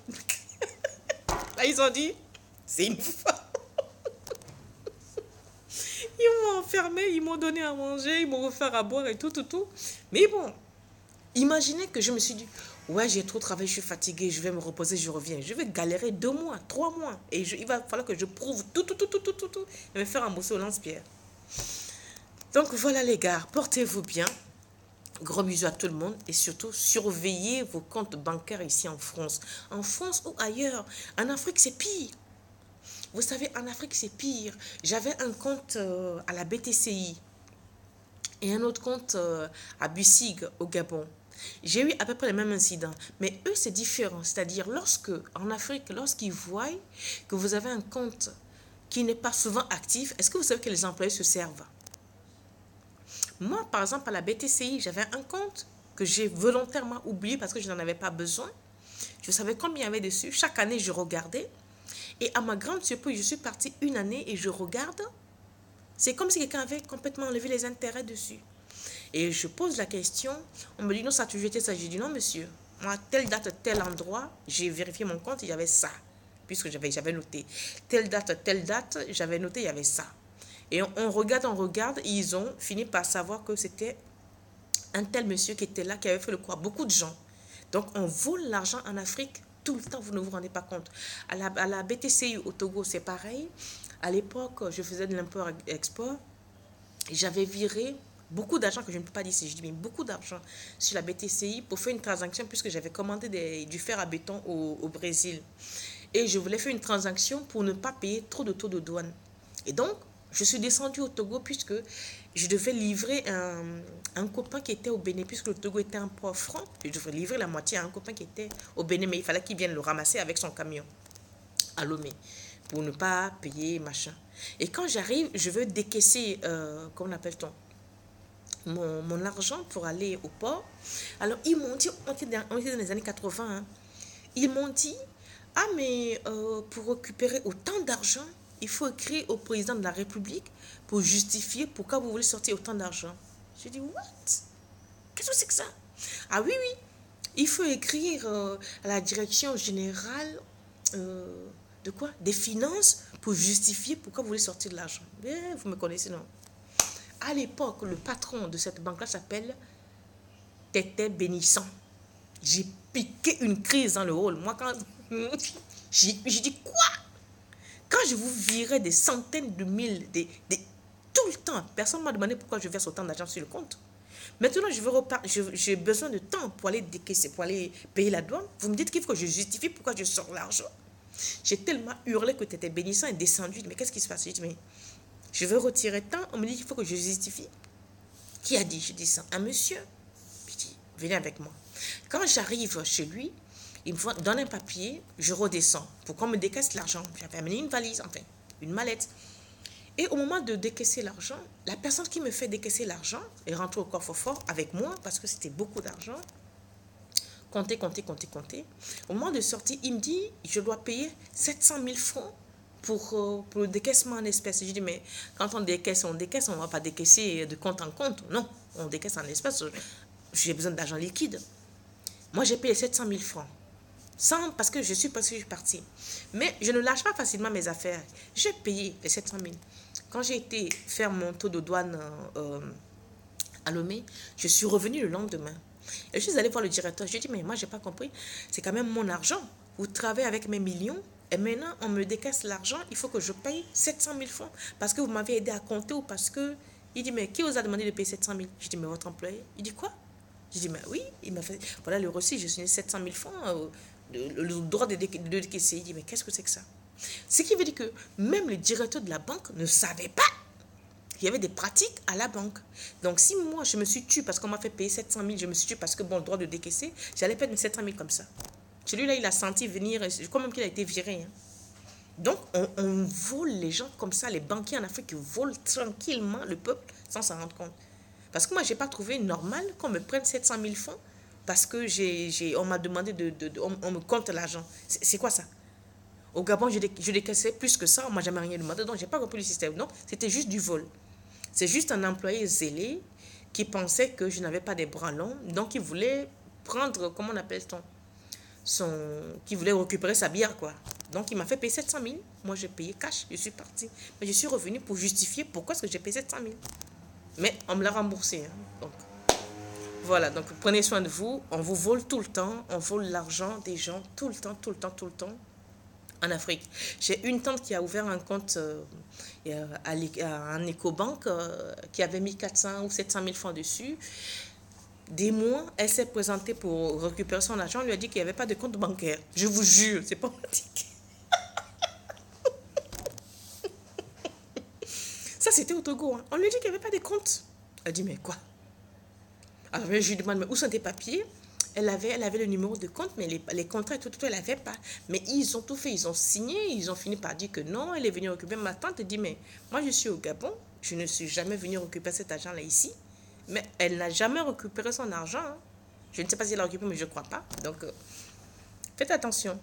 [SPEAKER 1] Là, ils ont dit, c'est une fois. Ils m'ont enfermé, ils m'ont donné à manger, ils m'ont offert à boire et tout. Mais bon, imaginez que je me suis dit, ouais, j'ai trop travaillé, je suis fatiguée, je vais me reposer, je reviens. Je vais galérer 2 mois, 3 mois. Et il va falloir que je prouve tout. Et me faire rembourser au lance-pierre. Donc voilà les gars, portez-vous bien. Gros bisous à tout le monde. Et surtout, surveillez vos comptes bancaires ici en France. En France ou ailleurs. En Afrique, c'est pire. Vous savez, en Afrique, c'est pire. J'avais un compte à la BTCI. Et un autre compte à Bussig, au Gabon. J'ai eu à peu près les mêmes incidents. Mais eux, c'est différent. C'est-à-dire, en Afrique, lorsqu'ils voient que vous avez un compte qui n'est pas souvent actif, est-ce que vous savez que les employés se servent? Moi, par exemple, à la BTCI, j'avais un compte que j'ai volontairement oublié parce que je n'en avais pas besoin. Je savais combien il y avait dessus. Chaque année, je regardais. Et à ma grande surprise, je suis partie une année et je regarde. C'est comme si quelqu'un avait complètement enlevé les intérêts dessus. Et je pose la question, on me dit non, ça a toujours été ça. J'ai dit non, monsieur, moi, telle date, tel endroit, j'ai vérifié mon compte, il y avait ça, puisque j'avais noté. Telle date, j'avais noté, il y avait ça. Et on regarde, et ils ont fini par savoir que c'était un tel monsieur qui était là, qui avait fait le quoi. Beaucoup de gens. Donc, on vole l'argent en Afrique tout le temps, vous ne vous rendez pas compte. À la BTCI au Togo, c'est pareil. À l'époque, je faisais de l'import-export. J'avais viré beaucoup d'argent que je ne peux pas dire si je dis, mais beaucoup d'argent sur la BTCI pour faire une transaction puisque j'avais commandé du fer à béton au Brésil. Et je voulais faire une transaction pour ne pas payer trop de taux de douane. Et donc, je suis descendue au Togo puisque je devais livrer un copain qui était au Bénin, puisque le Togo était un port franc. Je devais livrer la moitié à un copain qui était au Bénin, mais il fallait qu'il vienne le ramasser avec son camion à Lomé pour ne pas payer machin. Et quand j'arrive, je veux décaisser, comment appelle-t-on, mon argent pour aller au port. Alors, ils m'ont dit, on était dans les années 80, hein, ils m'ont dit, ah mais pour récupérer autant d'argent, il faut écrire au président de la République pour justifier pourquoi vous voulez sortir autant d'argent. J'ai dit, what? Qu'est-ce que c'est que ça? Ah oui, il faut écrire à la direction générale de quoi? Des finances pour justifier pourquoi vous voulez sortir de l'argent. Vous me connaissez, non? À l'époque, le patron de cette banque-là s'appelle Tété Bénissant. J'ai piqué une crise dans le hall. Moi, quand j'ai dit quoi? Quand je vous virais des centaines de mille, tout le temps, personne ne m'a demandé pourquoi je verse autant d'argent sur le compte. Maintenant, j'ai besoin de temps pour aller décaisser, pour aller payer la douane. Vous me dites qu'il faut que je justifie pourquoi je sors l'argent. J'ai tellement hurlé que Tété Bénissant est descendu. Mais qu'est-ce qui se passe? J'ai dit, mais je veux retirer tant. On me dit qu'il faut que je justifie. Qui a dit? Je dis ça. Un monsieur. Je dis, venez avec moi. Quand j'arrive chez lui, il me donne un papier, je redescends pour qu'on me décaisse l'argent. J'avais amené une valise, enfin, une mallette. Et au moment de décaisser l'argent, la personne qui me fait décaisser l'argent est rentrée au coffre-fort avec moi parce que c'était beaucoup d'argent. compter, compter, compter, compter. Au moment de sortie, il me dit, je dois payer 700 000 francs pour le décaissement en espèces. Je dis, mais quand on décaisse, on ne va pas décaisser de compte en compte. Non, on décaisse en espèces. J'ai besoin d'argent liquide. Moi, j'ai payé 700 000 francs. Parce que je suis partie. Mais je ne lâche pas facilement mes affaires. J'ai payé les 700 000. Quand j'ai été faire mon taux de douane à Lomé, je suis revenue le lendemain. Et je suis allée voir le directeur. Je lui ai dit, mais moi, je n'ai pas compris. C'est quand même mon argent. Vous travaillez avec mes millions. Et maintenant, on me décaisse l'argent. Il faut que je paye 700 000 francs. Parce que vous m'avez aidé à compter ou parce que... Il dit, mais qui vous a demandé de payer 700 000? Je dis, mais votre employé. Il dit, quoi? Je dis, mais oui. Il m'a fait... Voilà le reçu. J'ai signé 700 000 francs. Le droit de décaisser. Il dit, mais qu'est-ce que c'est que ça? Ce qui veut dire que même le directeur de la banque ne savait pas qu'il y avait des pratiques à la banque. Donc, si moi, je me suis tue parce qu'on m'a fait payer 700 000, je me suis tue parce que, bon, le droit de décaisser, j'allais perdre 700 000 comme ça. Celui-là, il a senti venir, je crois même qu'il a été viré. Hein. Donc, on vole les gens comme ça. Les banquiers en Afrique volent tranquillement le peuple sans s'en rendre compte. Parce que moi, je n'ai pas trouvé normal qu'on me prenne 700 000 francs parce que on m'a demandé on me compte l'argent. C'est quoi ça? Au Gabon, je décaissais plus que ça. On ne m'a jamais rien demandé. Donc, je n'ai pas compris le système. Non, c'était juste du vol. C'est juste un employé zélé qui pensait que je n'avais pas des bras longs. Donc, il voulait prendre, comment on appelle qui voulait récupérer sa bière, quoi. Donc, il m'a fait payer 700 000. Moi, j'ai payé cash. Je suis partie. Mais je suis revenue pour justifier pourquoi est-ce que j'ai payé 700 000. Mais on me l'a remboursé. Hein. Donc, voilà. Donc, prenez soin de vous. On vous vole tout le temps. On vole l'argent des gens tout le temps, tout le temps, tout le temps. En Afrique. J'ai une tante qui a ouvert un compte à un Ecobank qui avait mis 400 ou 700 000 francs dessus. Des mois, elle s'est présentée pour récupérer son argent. On lui a dit qu'il n'y avait pas de compte bancaire. Je vous jure, c'est pas pratique. Ça, c'était au Togo. Hein. On lui a dit qu'il n'y avait pas de compte. Elle a dit, mais quoi? Alors, je lui demande, mais où sont tes papiers? Elle avait le numéro de compte, mais les contrats, tout, elle n'avait pas. Mais ils ont tout fait, ils ont signé, ils ont fini par dire que non, elle est venue récupérer. Ma tante dit, mais moi je suis au Gabon, je ne suis jamais venue récupérer cet argent-là ici. Mais elle n'a jamais récupéré son argent. Hein. Je ne sais pas si elle l'a récupéré, mais je ne crois pas. Donc, faites attention.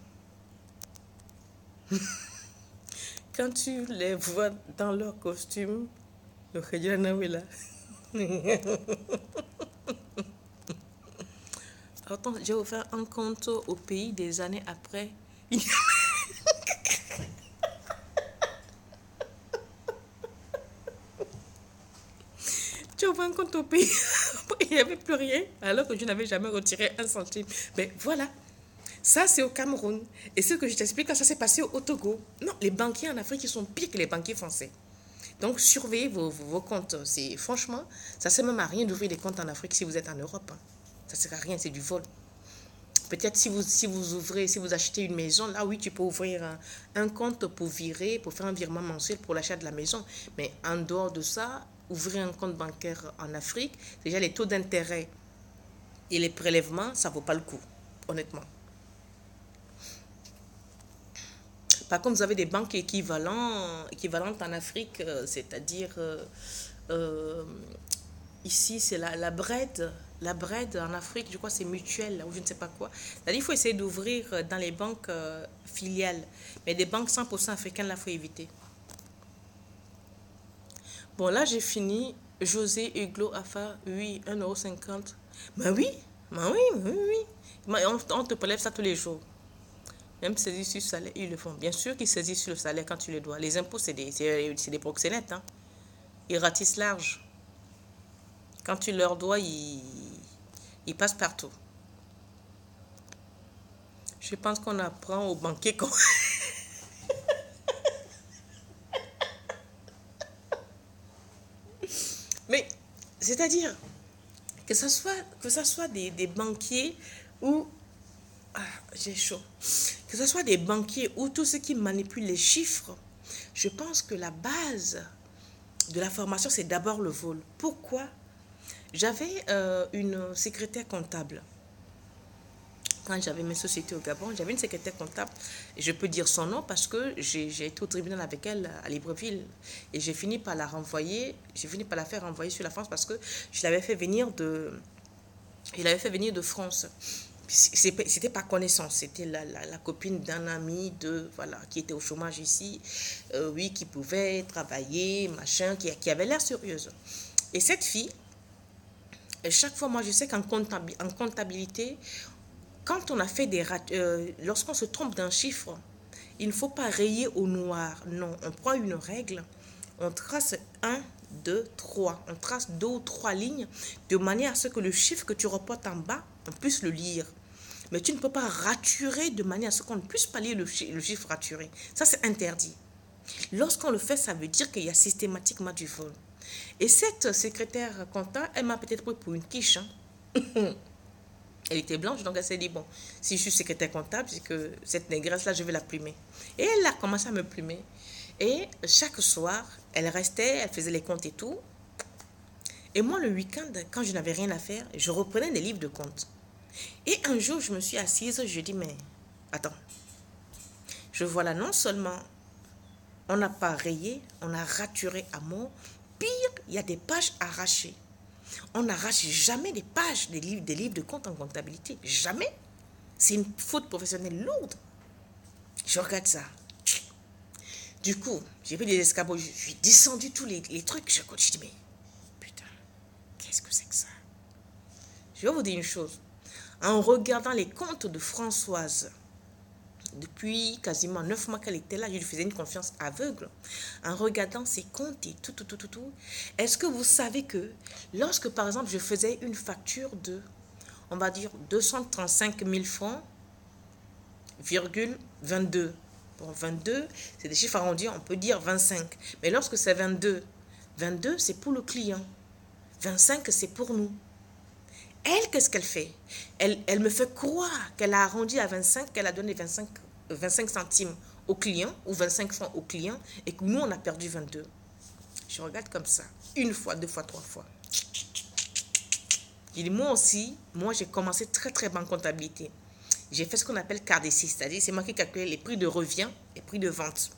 [SPEAKER 1] Quand tu les vois dans leur costume, le Khadjanawi là. Attends, j'ai ouvert un compte au pays des années après. J'ai ouvert un compte au pays. Il n'y avait plus rien, alors que je n'avais jamais retiré un centime. Mais voilà, ça c'est au Cameroun. Et ce que je t'explique, ça s'est passé au Togo. Non, les banquiers en Afrique, ils sont pires que les banquiers français. Donc, surveillez vos comptes. Franchement, ça ne sert même à rien d'ouvrir des comptes en Afrique si vous êtes en Europe. Hein. Ça ne sert à rien, c'est du vol. Peut-être si vous achetez une maison, là oui, tu peux ouvrir un compte pour faire un virement mensuel pour l'achat de la maison. Mais en dehors de ça, ouvrir un compte bancaire en Afrique, déjà les taux d'intérêt et les prélèvements, ça ne vaut pas le coup, honnêtement. Par contre, vous avez des banques équivalentes en Afrique, c'est-à-dire ici, c'est la BRED. La BRED en Afrique, je crois c'est mutuel ou je ne sais pas quoi. C'est-à-dire qu'il faut essayer d'ouvrir dans les banques filiales. Mais des banques 100% africaines, là, il faut éviter. Bon, là, j'ai fini. José Hugo Afa, oui, 1,50 €. Ben oui, oui. On te prélève ça tous les jours. Même saisie sur le salaire, ils le font. Bien sûr qu'ils saisissent sur le salaire quand tu le dois. Les impôts, c'est des proxénètes. Hein. Ils ratissent large. Quand tu leur dois, ils passent partout. Je pense qu'on apprend aux banquiers qu'on... Mais, c'est-à-dire, que ce soit des banquiers ou... Ah, j'ai chaud. Que ce soit des banquiers ou tous ceux qui manipulent les chiffres, je pense que la base de la formation, c'est d'abord le vol. Pourquoi? J'avais une secrétaire comptable. Quand j'avais mes sociétés au Gabon, j'avais une secrétaire comptable. Et je peux dire son nom parce que j'ai été au tribunal avec elle à Libreville. Et j'ai fini par la renvoyer. J'ai fini par la faire renvoyer sur la France parce que je l'avais fait venir de France. C'était pas connaissance, c'était la copine d'un ami voilà, qui était au chômage ici, oui, qui pouvait travailler, machin, qui avait l'air sérieuse. Et cette fille, chaque fois, moi, je sais qu'en comptabilité, quand on a fait lorsqu'on se trompe d'un chiffre, il ne faut pas rayer au noir. Non, on prend une règle, on trace 1, 2, 3. On trace 2 ou 3 lignes de manière à ce que le chiffre que tu reportes en bas, on puisse le lire. Mais tu ne peux pas raturer de manière à ce qu'on ne puisse pas lire le chiffre raturé. Ça, c'est interdit. Lorsqu'on le fait, ça veut dire qu'il y a systématiquement du vol. Et cette secrétaire comptable, elle m'a peut-être pris pour une quiche. Hein. Elle était blanche, donc elle s'est dit, bon, si je suis secrétaire comptable, c'est que cette négresse-là, je vais la plumer. Et elle a commencé à me plumer. Et chaque soir, elle restait, elle faisait les comptes et tout. Et moi, le week-end, quand je n'avais rien à faire, je reprenais des livres de comptes. Et un jour, je me suis assise, je dis, mais attends, je vois là, non seulement on n'a pas rayé, on a raturé à mort, pire, il y a des pages arrachées. On n'arrache jamais des pages des livres de compte en comptabilité. Jamais. C'est une faute professionnelle lourde. Je regarde ça. Du coup, j'ai pris des escabeaux, je suis descendu tous les trucs. Je dis, mais putain, qu'est-ce que c'est que ça? Je vais vous dire une chose. En regardant les comptes de Françoise, depuis quasiment 9 mois qu'elle était là, je lui faisais une confiance aveugle. En regardant ses comptes et tout. Est-ce que vous savez que lorsque, par exemple, je faisais une facture de, on va dire, 235 000 francs, virgule 22. Bon, 22, c'est des chiffres arrondis, on peut dire 25. Mais lorsque c'est 22, 22, c'est pour le client. 25, c'est pour nous. Elle, qu'est-ce qu'elle fait? Elle me fait croire qu'elle a arrondi à 25, qu'elle a donné 25 centimes au client, ou 25 francs au client, et que nous, on a perdu 22. Je regarde comme ça, une fois, 2 fois, 3 fois. Je dis, moi aussi, j'ai commencé très très bas en comptabilité. J'ai fait ce qu'on appelle CARDECI, c'est-à-dire c'est moi qui calcule les prix de revient et prix de vente.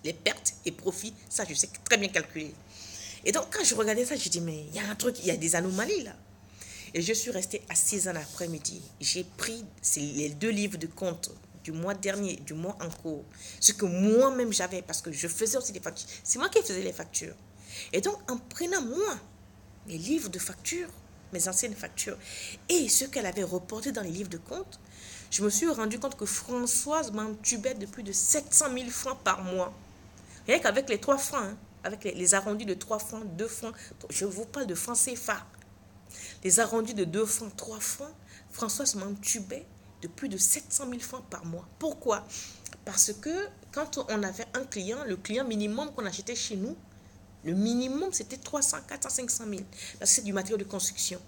[SPEAKER 1] Les pertes et profits, ça je sais très bien calculer. Et donc quand je regardais ça, je dis, mais il y a un truc, il y a des anomalies là. Et je suis restée assise en après-midi. J'ai pris les 2 livres de compte du mois dernier, du mois en cours. Ce que moi-même j'avais, parce que je faisais aussi des factures. C'est moi qui faisais les factures. Et donc, en prenant moi, les livres de factures, mes anciennes factures, et ce qu'elle avait reporté dans les livres de compte, je me suis rendu compte que Françoise m'entubait de plus de 700 000 francs par mois. Rien qu'avec les 3 francs, hein, avec les arrondis de 3 francs, 2 francs, je vous parle de francs CFA. Les arrondis de 2 francs, 3 francs, Françoise m'entubait de plus de 700 000 francs par mois. Pourquoi? Parce que quand on avait un client, le client minimum qu'on achetait chez nous, le minimum c'était 300, 400, 500 000. Parce que c'est du matériel de construction.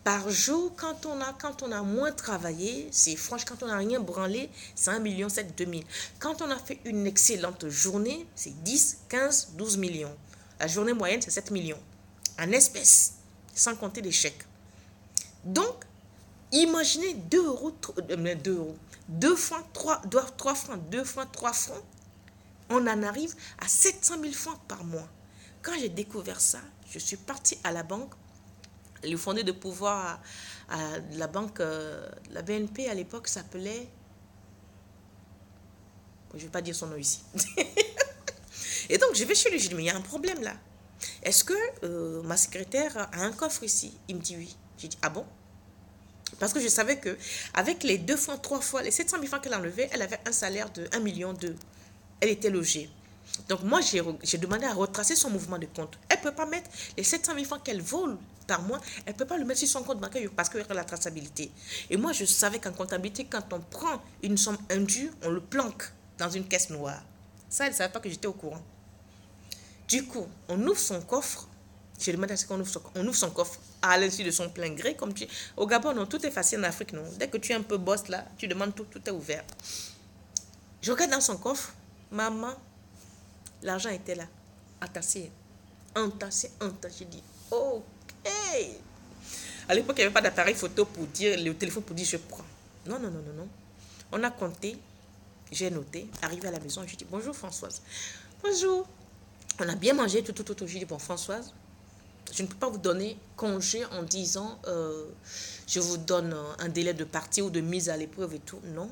[SPEAKER 1] Par jour, quand on a moins travaillé, c'est franche, quand on n'a rien branlé, c'est 1 million 7, 2 000. Quand on a fait une excellente journée, c'est 10, 15, 12 millions. La journée moyenne, c'est 7 millions. En espèces, sans compter les chèques. Donc, imaginez 2 euros, 2 francs, 3 francs, 2 francs, 3 francs. On en arrive à 700 000 francs par mois. Quand j'ai découvert ça, je suis partie à la banque. Le fondé de pouvoir à la banque, la BNP à l'époque s'appelait, je ne vais pas dire son nom ici. Et donc je vais chez lui, je dis, mais il y a un problème là. Est-ce que ma secrétaire a un coffre ici? Il me dit oui. J'ai dit, ah bon? Parce que je savais que avec les 2 francs, 3 fois, les 700 000 francs qu'elle enlevait, elle avait un salaire de 1,2 million. Elle était logée. Donc moi, j'ai demandé à retracer son mouvement de compte. Elle ne peut pas mettre les 700 000 francs qu'elle vole par mois, elle ne peut pas le mettre sur son compte bancaire parce qu'il y aura la traçabilité. Et moi, je savais qu'en comptabilité, quand on prend une somme indue, on le planque dans une caisse noire. Ça, elle ne savait pas que j'étais au courant. Du coup, on ouvre son coffre. J'ai demandé à ce qu'on ouvre son coffre à l'insu de son plein gré. Comme au Gabon, non, tout est facile en Afrique, non. Dès que tu es un peu boss là, tu demandes tout est ouvert. Je regarde dans son coffre, maman, l'argent était là, entassé. J'ai dit, ok. À l'époque, il n'y avait pas d'appareil photo pour dire, le téléphone pour dire je prends. Non. On a compté, j'ai noté, arrivé à la maison, je dis bonjour Françoise. Bonjour. On a bien mangé, tout. J'ai dit bon Françoise, Je ne peux pas vous donner congé en disant je vous donne un délai de partie ou de mise à l'épreuve et tout. Non.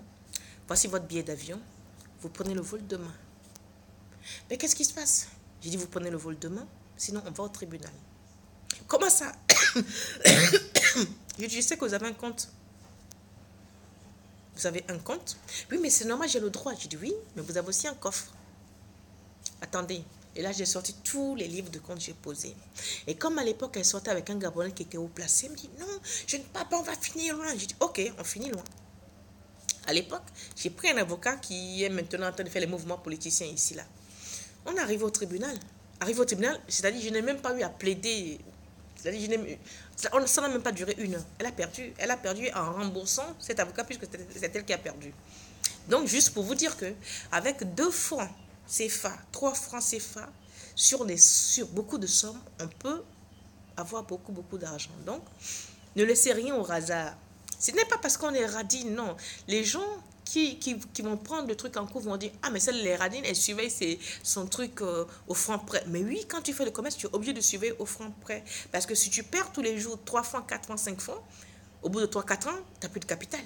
[SPEAKER 1] Voici votre billet d'avion. Vous prenez le vol demain. Mais qu'est-ce qui se passe? J'ai dit vous prenez le vol demain, sinon on va au tribunal. Comment ça? Je sais que vous avez un compte. Vous avez un compte? Oui, mais c'est normal, j'ai le droit. J'ai dit oui, mais vous avez aussi un coffre. Attendez. Et là, j'ai sorti tous les livres de compte que j'ai posés. Et comme à l'époque, elle sortait avec un Gabonais qui était haut placé, elle me dit non, je ne peux pas, on va finir loin. J'ai dit ok, on finit loin. À l'époque, j'ai pris un avocat qui est maintenant en train de faire les mouvements politiciens ici, là. On arrive au tribunal. Arrive au tribunal, c'est-à-dire je n'ai même pas eu à plaider. C'est-à-dire ça n'a même pas duré 1 heure. Elle a perdu. Elle a perdu en remboursant cet avocat puisque c'est elle qui a perdu. Donc, juste pour vous dire que avec 2 francs CFA, 3 francs CFA, sur beaucoup de sommes, on peut avoir beaucoup d'argent. Donc, ne laissez rien au hasard. Ce n'est pas parce qu'on est radine, non. Les gens qui vont prendre le truc en cours vont dire « Ah, mais celle les radines, elle surveille son truc au franc près. » Mais oui, quand tu fais le commerce, tu es obligé de surveiller au franc près. Parce que si tu perds tous les jours 3 francs, 4 francs, 5 francs, au bout de 3-4 ans, tu n'as plus de capital.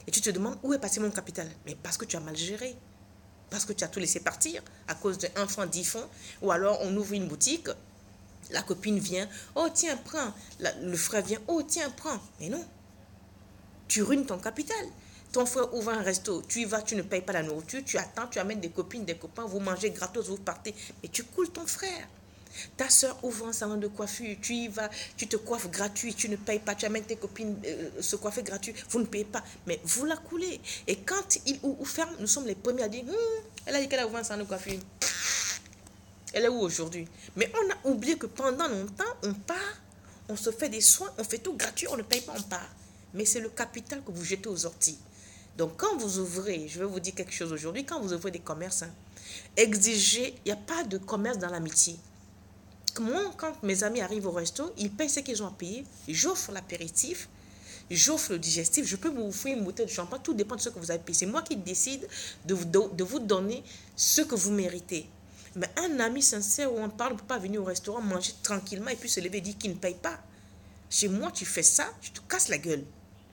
[SPEAKER 1] Et tu te demandes où est passé mon capital. Mais parce que tu as mal géré. Parce que tu as tout laissé partir à cause de 1 franc, 10 francs. Ou alors on ouvre une boutique, la copine vient, oh tiens, prends. Le frère vient, oh tiens, prends. Mais non. Tu ruines ton capital. Ton frère ouvre un resto, tu y vas, tu ne payes pas la nourriture, tu attends, tu amènes des copines, des copains, vous mangez gratos, vous partez. Mais tu coules ton frère. Ta soeur ouvre un salon de coiffure, tu y vas, tu te coiffes gratuit, tu ne payes pas, tu amènes tes copines se coiffer gratuit, vous ne payez pas. Mais vous la coulez. Et quand il ou ferme, nous sommes les premiers à dire, elle a dit qu'elle a ouvert un salon de coiffure. Elle est où aujourd'hui? Mais on a oublié que pendant longtemps, on part, on se fait des soins, on fait tout gratuit, on ne paye pas, on part. Mais c'est le capital que vous jetez aux orties. Donc, quand vous ouvrez, je vais vous dire quelque chose aujourd'hui, quand vous ouvrez des commerces, exigez, il n'y a pas de commerce dans l'amitié. Moi, quand mes amis arrivent au resto, ils payent ce qu'ils ont à payer, j'offre l'apéritif, j'offre le digestif, je peux vous offrir une bouteille de champagne, tout dépend de ce que vous avez payé. C'est moi qui décide de vous donner ce que vous méritez. Mais un ami sincère où on parle, on ne peut pas venir au restaurant, manger tranquillement et puis se lever et dire qu'il ne paye pas. Chez moi, tu fais ça, tu te casses la gueule.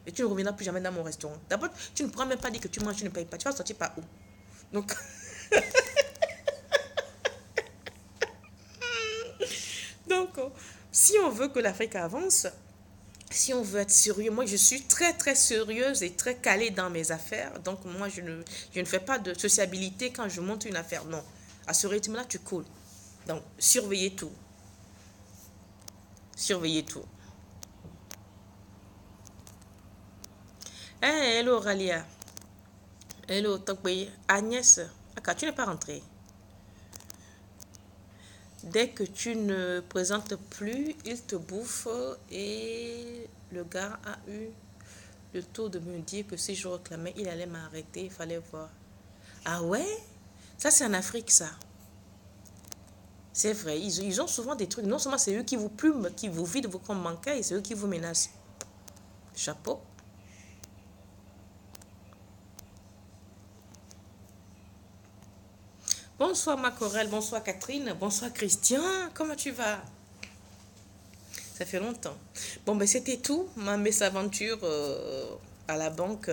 [SPEAKER 1] Et tu ne reviendras plus jamais dans mon restaurant. D'abord, tu ne pourras même pas dire que tu manges, tu ne payes pas. Tu vas sortir par où? Donc, donc, si on veut que l'Afrique avance, si on veut être sérieux, moi je suis très sérieuse et très calée dans mes affaires. Donc, moi je ne fais pas de sociabilité quand je monte une affaire. Non. À ce rythme-là, tu coules. Donc, surveillez tout. Surveillez tout. Hey, hello Ralia. Hello Tokwe. Agnès. Aka, tu n'es pas rentrée. Dès que tu ne présentes plus, il te bouffe et le gars a eu le tour de me dire que si je réclamais, il allait m'arrêter, il fallait voir. Ah ouais? Ça, c'est en Afrique, ça. C'est vrai, ils ont souvent des trucs. Non seulement c'est eux qui vous plument, qui vous vident vos comptes bancaires, et c'est eux qui vous menacent. Chapeau. Bonsoir Macorel, bonsoir Catherine, bonsoir Christian, comment tu vas? Ça fait longtemps. Bon, ben c'était tout, ma mésaventure à la banque,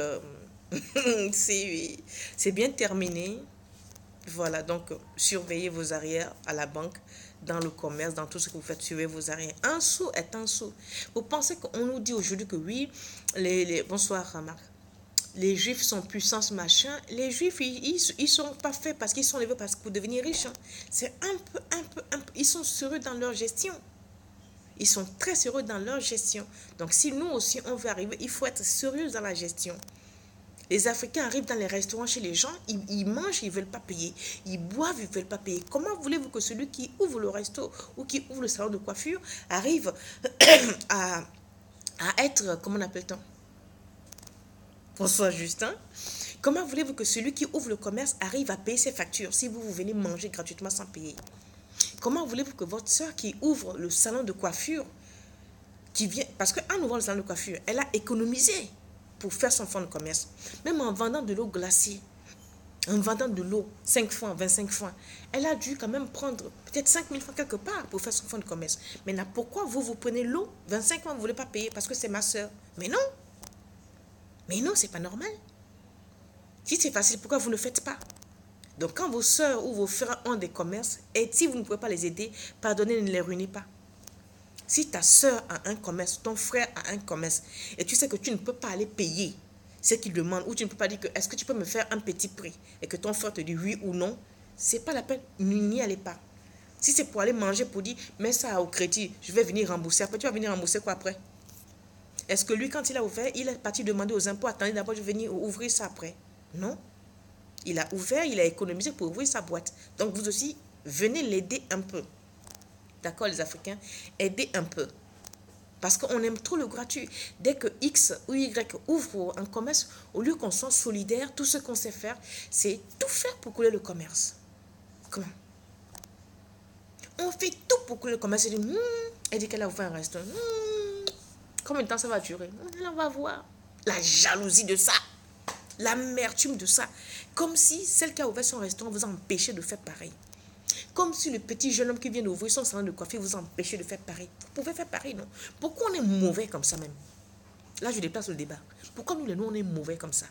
[SPEAKER 1] c'est bien terminé. Voilà, donc surveillez vos arrières à la banque, dans le commerce, dans tout ce que vous faites, surveillez vos arrières. Un sou est un sou. Vous pensez qu'on nous dit aujourd'hui que oui, bonsoir Marc, les juifs sont puissants, machin. Les juifs, ils sont pas faits parce qu'ils sont élevés parce que pour devenir riches. C'est un peu, ils sont sérieux dans leur gestion. Ils sont très sérieux dans leur gestion. Donc si nous aussi on veut arriver, il faut être sérieux dans la gestion. Les Africains arrivent dans les restaurants chez les gens, ils mangent, ils ne veulent pas payer. Ils boivent, ils ne veulent pas payer. Comment voulez-vous que celui qui ouvre le resto ou qui ouvre le salon de coiffure arrive à être, comment on appelle-t-on? François Justin. Comment voulez-vous que celui qui ouvre le commerce arrive à payer ses factures si vous venez manger gratuitement sans payer? Comment voulez-vous que votre soeur qui ouvre le salon de coiffure, qui vient, parce qu'en ouvrant le salon de coiffure, elle a économisé pour faire son fonds de commerce. Même en vendant de l'eau glacée, en vendant de l'eau 5 francs, 25 francs. Elle a dû quand même prendre peut-être 5 000 francs quelque part pour faire son fonds de commerce. Maintenant, pourquoi vous prenez l'eau 25 francs, vous ne voulez pas payer parce que c'est ma soeur? Mais non. Mais non, c'est pas normal. Si c'est facile, pourquoi vous ne le faites pas? Donc, quand vos soeurs ou vos frères ont des commerces, et si vous ne pouvez pas les aider, pardonnez, ne les ruinez pas. Si ta soeur a un commerce, ton frère a un commerce, et tu sais que tu ne peux pas aller payer ce qu'il demande, ou tu ne peux pas dire que est-ce que tu peux me faire un petit prix, et que ton frère te dit oui ou non, c'est pas la peine, n'y allez pas. Si c'est pour aller manger, pour dire, mets ça au crédit, je vais venir rembourser. Après, tu vas venir rembourser quoi après? Est-ce que lui, quand il a ouvert, il est parti demander aux impôts, attendez d'abord, je vais venir ouvrir ça après? Non. Il a ouvert, il a économisé pour ouvrir sa boîte. Donc, vous aussi, venez l'aider un peu. D'accord, les Africains? Aidez un peu. Parce qu'on aime trop le gratuit. Dès que X ou Y ouvre un commerce, au lieu qu'on soit solidaire, tout ce qu'on sait faire, c'est tout faire pour couler le commerce. Comment? On fait tout pour couler le commerce. Elle dit qu'elle a ouvert un restaurant. Combien de temps ça va durer? On va voir. La jalousie de ça. L'amertume de ça. Comme si celle qui a ouvert son restaurant vous empêchait de faire pareil. Comme si le petit jeune homme qui vient d'ouvrir son salon de coiffure vous empêchait de faire pareil. Vous pouvez faire pareil, non? Pourquoi on est mauvais comme ça même? Là, je déplace le débat. Pourquoi nous, les nous, on est mauvais comme ça?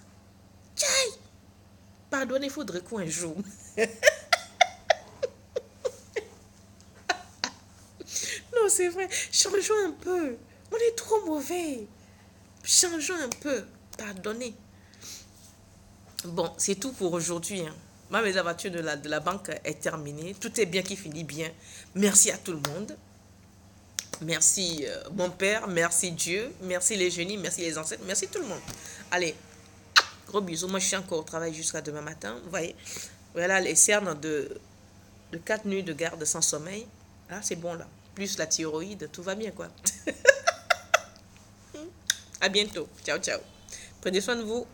[SPEAKER 1] Tchaï! Pardonnez, il faudrait quoi un jour? Non, c'est vrai. Changeons un peu. On est trop mauvais. Changeons un peu. Pardonnez. Bon, c'est tout pour aujourd'hui. Ma mésaventure de la banque est terminée. Tout est bien qui finit bien. Merci à tout le monde. Merci mon père, merci Dieu, merci les génies, merci les ancêtres, merci tout le monde. Allez, gros bisous. Moi, je suis encore au travail jusqu'à demain matin. Vous voyez, voilà les cernes de 4 nuits de garde sans sommeil. Là, c'est bon là. Plus la thyroïde, tout va bien quoi. À bientôt. Ciao, ciao. Prenez soin de vous.